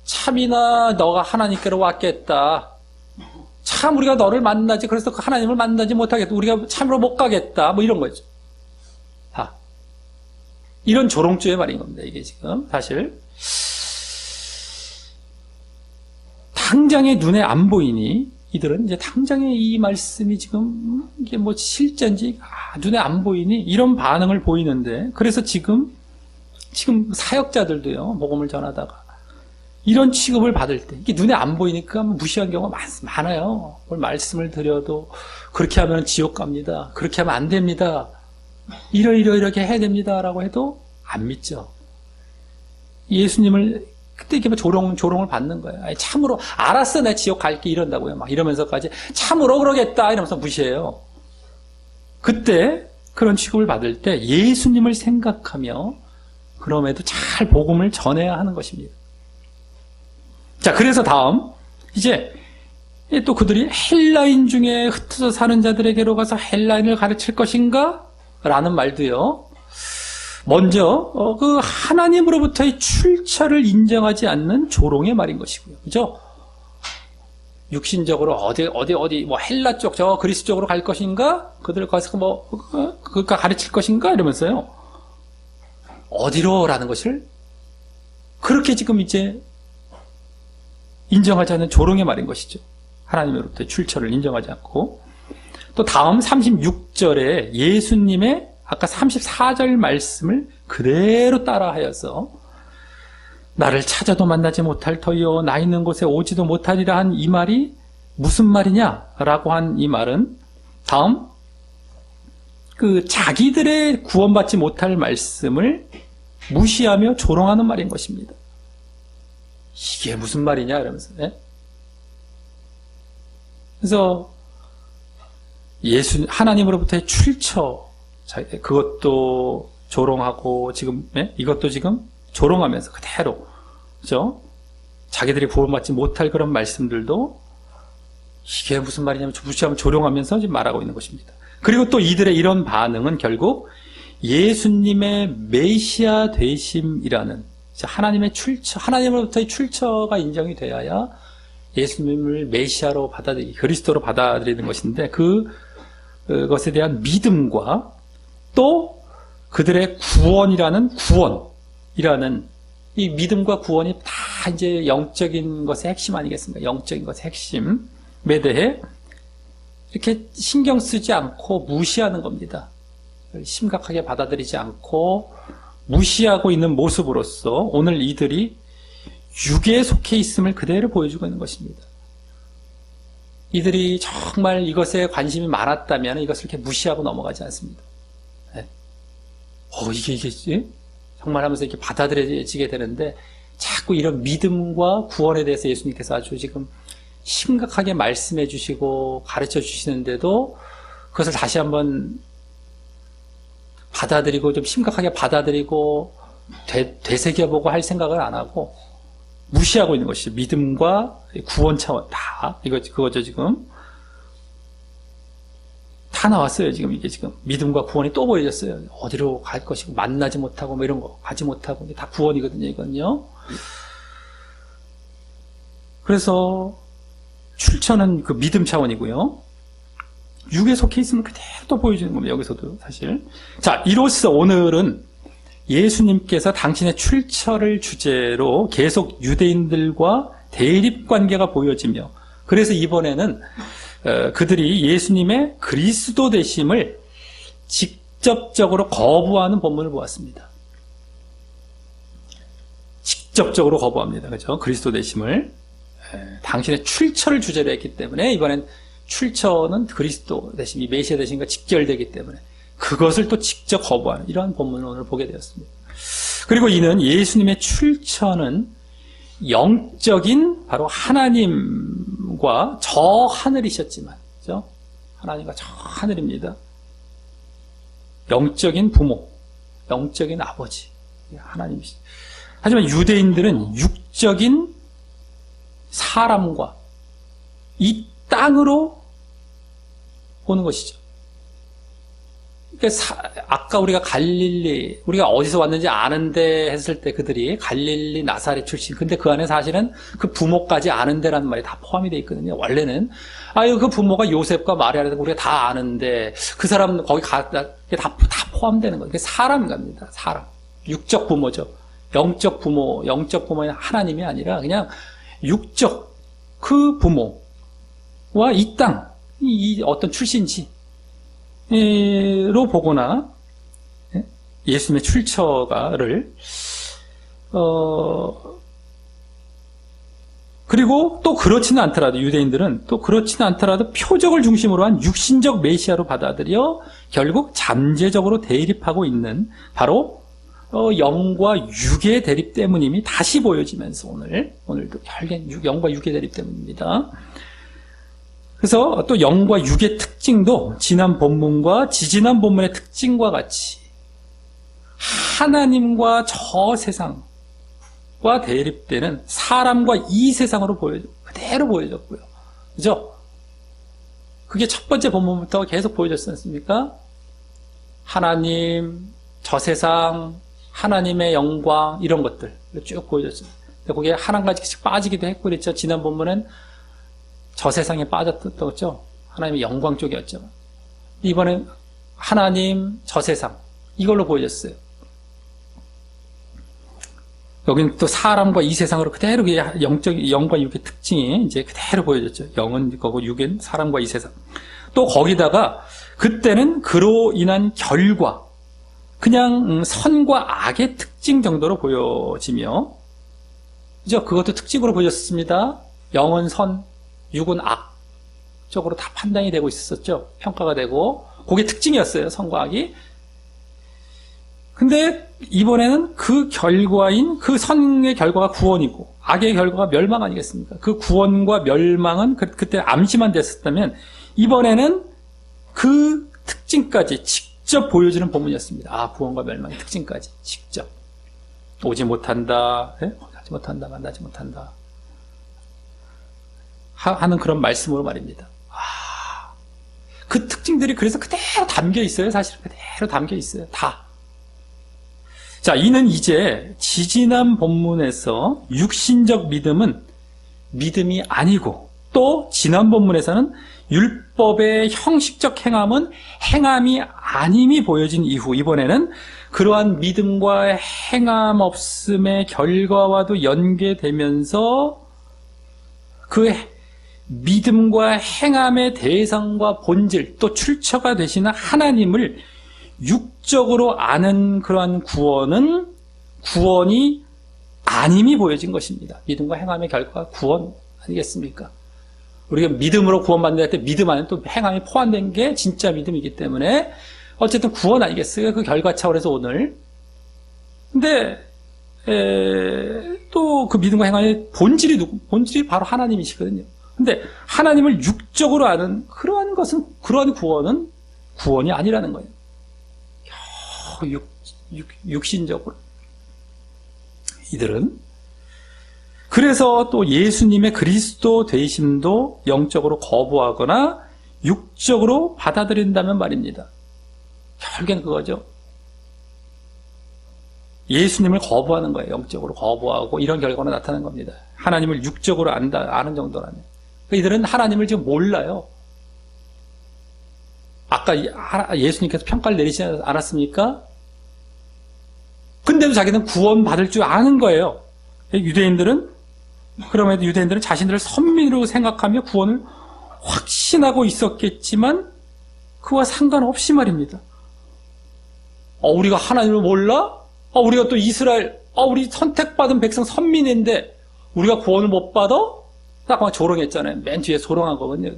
참이나 너가 하나님께로 왔겠다. 참 우리가 너를 만나지, 그래서 그 하나님을 만나지 못하겠다. 우리가 참으로 못 가겠다. 뭐 이런 거죠. 이런 조롱조의 말인 겁니다. 이게 지금 사실 당장에 눈에 안 보이니 이들은 이제 당장에 이 말씀이 지금 이게 뭐 실제인지 눈에 안 보이니 이런 반응을 보이는데, 그래서 지금 사역자들도요, 복음을 전하다가 이런 취급을 받을 때 이게 눈에 안 보이니까 무시한 경우가 많아요. 뭘 말씀을 드려도 그렇게 하면 지옥 갑니다. 그렇게 하면 안 됩니다. 이렇게 해야 됩니다라고 해도 안 믿죠. 예수님을 그때 이렇게 조롱을 받는 거예요. 아니, 참으로 알았어, 내 지옥 갈게 이런다고요. 막 이러면서까지 참으로 그러겠다 이러면서 무시해요. 그때 그런 취급을 받을 때 예수님을 생각하며 그럼에도 잘 복음을 전해야 하는 것입니다. 자, 그래서 다음 이제 또 그들이 헬라인 중에 흩어져 사는 자들에게로 가서 헬라인을 가르칠 것인가? 라는 말도요. 먼저 그 하나님으로부터의 출처를 인정하지 않는 조롱의 말인 것이고요. 그죠? 육신적으로 어디 뭐 헬라 쪽, 저 그리스 쪽으로 갈 것인가? 그들 가서 뭐 그가 가르칠 것인가? 이러면서요. 어디로라는 것을 그렇게 지금 이제 인정하지 않는 조롱의 말인 것이죠. 하나님으로부터의 출처를 인정하지 않고. 또 다음 36절에 예수님의 아까 34절 말씀을 그대로 따라하여서 나를 찾아도 만나지 못할 터이요 나 있는 곳에 오지도 못하리라 한 이 말이 무슨 말이냐라고 한 이 말은 다음 그 자기들의 구원받지 못할 말씀을 무시하며 조롱하는 말인 것입니다. 이게 무슨 말이냐 이러면서. 그래서 하나님으로부터의 출처, 그것도 조롱하고 지금 이것도 지금 조롱하면서 그대로 그죠? 자기들이 구원받지 못할 그런 말씀들도 이게 무슨 말이냐면 무시하면 조롱하면서 지금 말하고 있는 것입니다. 그리고 또 이들의 이런 반응은 결국 예수님의 메시아 되심이라는 하나님의 출처, 하나님으로부터의 출처가 인정이 되어야 예수님을 메시아로 그리스도로 받아들이는 것인데 그것에 대한 믿음과 또 그들의 구원이라는 이 믿음과 구원이 다 이제 영적인 것의 핵심 아니겠습니까? 영적인 것의 핵심에 대해 이렇게 신경 쓰지 않고 무시하는 겁니다. 심각하게 받아들이지 않고 무시하고 있는 모습으로서 오늘 이들이 육에 속해 있음을 그대로 보여주고 있는 것입니다. 이들이 정말 이것에 관심이 많았다면 이것을 이렇게 무시하고 넘어가지 않습니다. 네? 이게 정말 하면서 이렇게 받아들여지게 되는데 자꾸 이런 믿음과 구원에 대해서 예수님께서 아주 지금 심각하게 말씀해 주시고 가르쳐 주시는데도 그것을 다시 한번 받아들이고 좀 심각하게 받아들이고 되새겨보고 할 생각을 안 하고 무시하고 있는 것이죠. 믿음과 구원 차원 다 그거죠. 지금 다 나왔어요. 지금 이게 지금 믿음과 구원이 또 보여졌어요. 어디로 갈 것이고 만나지 못하고 뭐 이런 거 가지 못하고 다 구원이거든요. 이건요. 그래서 출처는 그 믿음 차원이고요. 육에 속해 있으면 그대로 또 보여주는 겁니다. 여기서도 사실. 자, 이로써 오늘은 예수님께서 당신의 출처를 주제로 계속 유대인들과 대립 관계가 보여지며 그래서 이번에는 그들이 예수님의 그리스도 되심을 직접적으로 거부하는 본문을 보았습니다. 직접적으로 거부합니다. 그렇죠? 그리스도 되심을 당신의 출처를 주제로 했기 때문에 이번엔 출처는 그리스도 되심, 이 메시아 되심과 직결되기 때문에 그것을 또 직접 거부하는 이러한 본문을 오늘 보게 되었습니다. 그리고 이는 예수님의 출처는 영적인 바로 하나님과 저 하늘이셨지만, 그죠? 하나님과 저 하늘입니다. 영적인 부모, 영적인 아버지, 하나님이시죠. 하지만 유대인들은 육적인 사람과 이 땅으로 보는 것이죠. 그러니까 아까 우리가 우리가 어디서 왔는지 아는데 했을 때 그들이 갈릴리 나사렛 출신. 근데 그 안에 사실은 그 부모까지 아는데라는 말이 다 포함이 되어 있거든요. 원래는 그 부모가 요셉과 마리아라는 우리가 다 아는데 그 사람 거기 다 포함되는 거예요. 사람 갑니다. 사람. 육적 부모죠. 영적 부모는 하나님이 아니라 그냥 육적 그 부모와 이 땅, 이 어떤 출신지 로 보거나 예수님의 출처가를 그리고 또 그렇지는 않더라도 유대인들은 또 그렇지는 않더라도 표적을 중심으로 한 육신적 메시아로 받아들여 결국 잠재적으로 대립하고 있는 바로 영과 육의 대립 때문임이 다시 보여지면서 오늘도 결국엔 영과 육의 대립 때문입니다. 그래서 또 영과 육의 특징도 지난 본문과 지지난 본문의 특징과 같이 하나님과 저 세상과 대립되는 사람과 이 세상으로 그대로 보여졌고요. 그죠? 그게 첫 번째 본문부터 계속 보여졌지 않습니까? 하나님, 저 세상, 하나님의 영광 이런 것들 쭉 보여졌어요. 거기에 한 가지씩 빠지기도 했고 그랬죠. 지난 본문은 저 세상에 빠졌었죠. 하나님의 영광 쪽이었죠. 이번엔 하나님, 저 세상 이걸로 보여졌어요. 여기는 또 사람과 이 세상으로 그대로 영과 육의 특징이 이제 그대로 보여졌죠. 영은 이거고 육은 사람과 이 세상. 또 거기다가 그때는 그로 인한 결과, 그냥 선과 악의 특징 정도로 보여지며, 그죠? 그것도 특징으로 보여졌습니다. 영은 선, 육은 악 쪽으로 다 판단이 되고 있었죠. 평가가 되고 그게 특징이었어요. 선과 악이. 근데 이번에는 그 결과인 그 선의 결과가 구원이고 악의 결과가 멸망 아니겠습니까? 그 구원과 멸망은 그때 암시만 됐었다면 이번에는 그 특징까지 직접 보여주는 본문이었습니다. 구원과 멸망의 특징까지 직접. 오지 못한다. 만나지 못한다. 하는 그런 말씀으로 말입니다. 그 특징들이 그래서 그대로 담겨 있어요. 사실 그대로 담겨 있어요. 다. 자, 이는 이제 지지난 본문에서 육신적 믿음은 믿음이 아니고, 또 지난 본문에서는 율법의 형식적 행함은 행함이 아님이 보여진 이후, 이번에는 그러한 믿음과 행함 없음의 결과와도 연계되면서 그 믿음과 행함의 대상과 본질, 또 출처가 되시는 하나님을 육적으로 아는 그러한 구원이 아님이 보여진 것입니다. 믿음과 행함의 결과가 구원 아니겠습니까? 우리가 믿음으로 구원받는 때 믿음 안에 또 행함이 포함된 게 진짜 믿음이기 때문에 어쨌든 구원 아니겠어요? 그 결과 차원에서 오늘. 근데 또 그 믿음과 행함의 본질이 바로 하나님이시거든요. 근데 하나님을 육적으로 아는 그러한 구원은 구원이 아니라는 거예요. 육신적으로. 이들은. 그래서 또 예수님의 그리스도 되심도 영적으로 거부하거나 육적으로 받아들인다면 말입니다. 결국엔 그거죠. 예수님을 거부하는 거예요. 영적으로 거부하고 이런 결과가 나타나는 겁니다. 하나님을 육적으로 아는 정도라면. 이들은 하나님을 지금 몰라요. 아까 예수님께서 평가를 내리시지 않았습니까? 근데도 자기는 구원받을 줄 아는 거예요. 그럼에도 유대인들은 자신들을 선민으로 생각하며 구원을 확신하고 있었겠지만 그와 상관없이 말입니다. 우리가 하나님을 몰라? 우리가 또 이스라엘, 우리 선택받은 백성 선민인데 우리가 구원을 못 받아? 딱 조롱했잖아요. 맨 뒤에 조롱한 거거든요.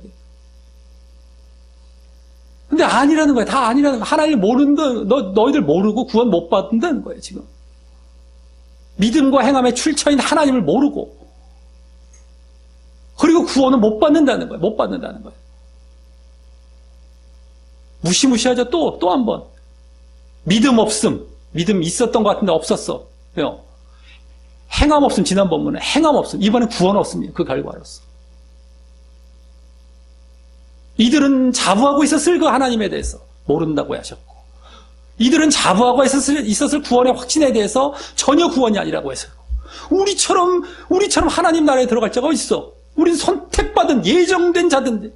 근데 아니라는 거예요. 다 아니라는 거예요. 하나님을 모른다. 너희들 모르고 구원 못 받는다는 거예요, 지금. 믿음과 행함의 출처인 하나님을 모르고. 그리고 구원을 못 받는다는 거예요. 못 받는다는 거예요. 무시무시하죠. 또 한 번. 믿음 없음. 믿음 있었던 것 같은데 없었어. 왜요? 행함 없음, 지난 본문은 행함 없음. 이번엔 구원 없음이에요. 그 결과로서. 이들은 자부하고 있었을 그 하나님에 대해서 모른다고 하셨고, 이들은 자부하고 있었을 구원의 확신에 대해서 전혀 구원이 아니라고 했어요. 우리처럼 하나님 나라에 들어갈 자가 어딨어? 우리는 선택받은 예정된 자든데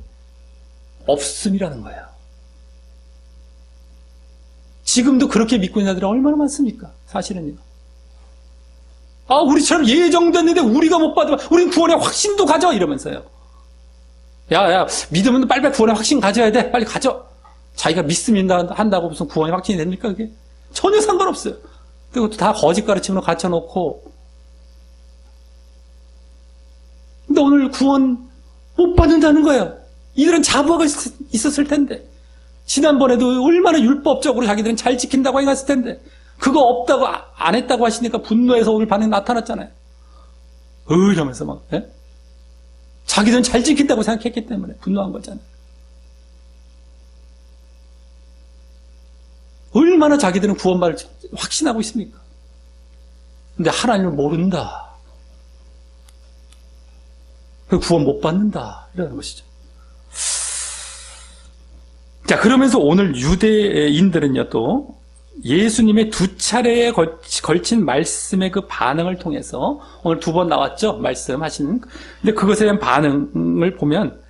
없음이라는 거예요. 지금도 그렇게 믿고 있는 자들이 얼마나 많습니까? 사실은요. 우리처럼 예정됐는데 우리가 못 받으면 우리는 구원의 확신도 가져 이러면서요. 야, 믿으면 빨리 구원의 확신 가져야 돼. 빨리 가져. 자기가 믿습니다 한다고 무슨 구원의 확신이 됩니까, 그게? 전혀 상관없어요. 그것도 다 거짓 가르침으로 갖춰놓고. 근데 오늘 구원 못 받는다는 거예요. 이들은 자부하고 있었을 텐데. 지난번에도 얼마나 율법적으로 자기들은 잘 지킨다고 해놨을 텐데. 그거 없다고, 안 했다고 하시니까 분노해서 오늘 반응 나타났잖아요. 이러면서 막, 예? 자기들은 잘 지킨다고 생각했기 때문에 분노한 거잖아요. 얼마나 자기들은 구원받을 확신하고 있습니까? 근데 하나님을 모른다. 구원 못 받는다. 이러는 것이죠. 자, 그러면서 오늘 유대인들은요, 또 예수님의 두 차례에 걸친 말씀의 그 반응을 통해서 오늘 두 번 나왔죠? 말씀하시는. 근데 그것에 대한 반응을 보면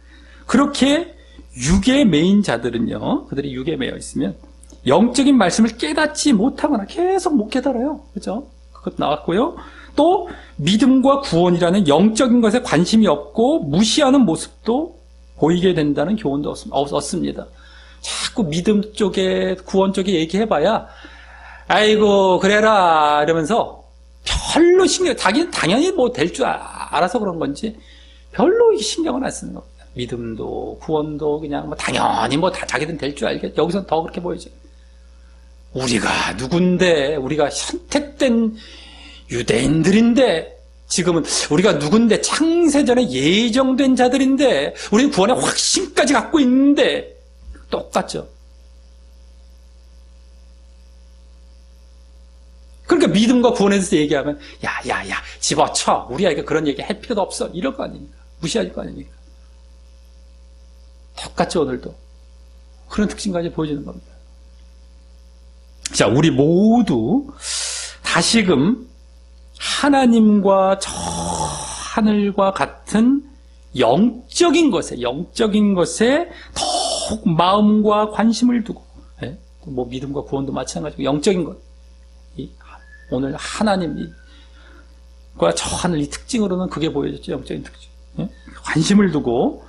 그렇게 육에 매인 자들은요, 그들이 육에 매여 있으면 영적인 말씀을 깨닫지 못하거나 계속 못 깨달아요. 그죠? 그것 나왔고요. 또 믿음과 구원이라는 영적인 것에 관심이 없고 무시하는 모습도 보이게 된다는 교훈도 얻습니다. 자꾸 믿음 쪽에, 구원 쪽에 얘기해봐야 아이고 그래라 이러면서 별로 자기는 당연히 뭐 될 줄 알아서 그런 건지 별로 신경을 안 쓰는 겁니다. 믿음도 구원도 그냥 뭐 당연히 뭐 다 자기들은 될 줄 알겠. 여기서는 더 그렇게 보이죠. 우리가 누군데, 우리가 선택된 유대인들인데, 지금은 우리가 누군데, 창세전에 예정된 자들인데, 우리는 구원의 확신까지 갖고 있는데 똑같죠. 그러니까 그러니까 믿음과 구원에 대해서 얘기하면 야야야 집어쳐, 우리 아이가 그런 얘기 할 필요도 없어, 이럴 거 아닙니까? 무시할 거 아닙니까? 똑같이 오늘도 그런 특징까지 보여주는 겁니다. 자, 우리 모두 다시금 하나님과 저 하늘과 같은 영적인 것에 더욱 마음과 관심을 두고, 예? 뭐 믿음과 구원도 마찬가지고 영적인 것, 오늘 하나님과 저 하늘 이 특징으로는 그게 보여졌죠. 영적인 특징, 예? 관심을 두고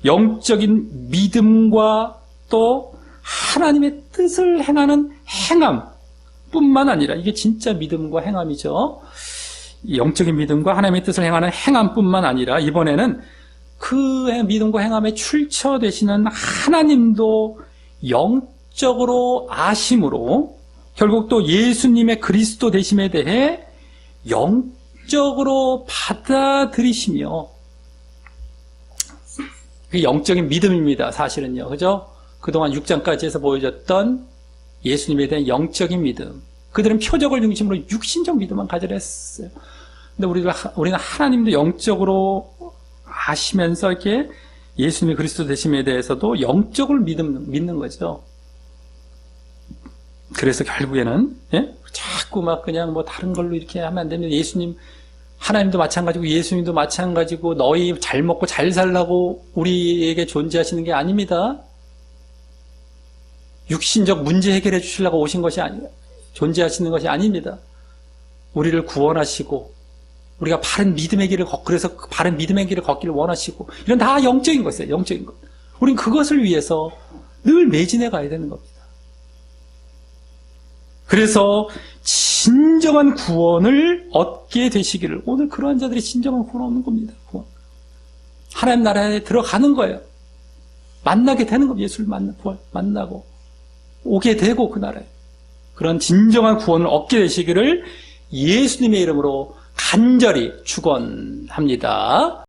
영적인 믿음과 또 하나님의 뜻을 행하는 행함뿐만 아니라, 이게 진짜 믿음과 행함이죠. 영적인 믿음과 하나님의 뜻을 행하는 행함뿐만 아니라 이번에는 그 믿음과 행함에 출처되시는 하나님도 영적으로 아심으로 결국 또 예수님의 그리스도 되심에 대해 영적으로 받아들이시며, 그 영적인 믿음입니다. 사실은요, 그죠? 그동안 6장까지 해서 보여줬던 예수님에 대한 영적인 믿음, 그들은 표적을 중심으로 육신적 믿음만 가지려 했어요. 근데 우리는 하나님도 영적으로 아시면서 이렇게 예수님의 그리스도 되심에 대해서도 영적으로 믿는 거죠. 그래서 결국에는, 예? 자꾸 막 그냥 뭐 다른 걸로 이렇게 하면 안 됩니다. 예수님, 하나님도 마찬가지고 예수님도 마찬가지고 너희 잘 먹고 잘 살라고 우리에게 존재하시는 게 아닙니다. 육신적 문제 해결해 주시려고 오신 것이 존재하시는 것이 아닙니다. 우리를 구원하시고 우리가 바른 믿음의 길을 그래서 그 바른 믿음의 길을 걷기를 원하시고, 이런 다 영적인 것이에요. 영적인 것. 우린 그것을 위해서 늘 매진해 가야 되는 겁니다. 그래서 진정한 구원을 얻게 되시기를, 오늘 그러한 자들이 진정한 구원 얻는 겁니다. 구원. 하나님 나라에 들어가는 거예요. 만나게 되는 겁니다. 예수를 만나고 오게 되고 그 나라에. 그런 진정한 구원을 얻게 되시기를 예수님의 이름으로 간절히 축원합니다.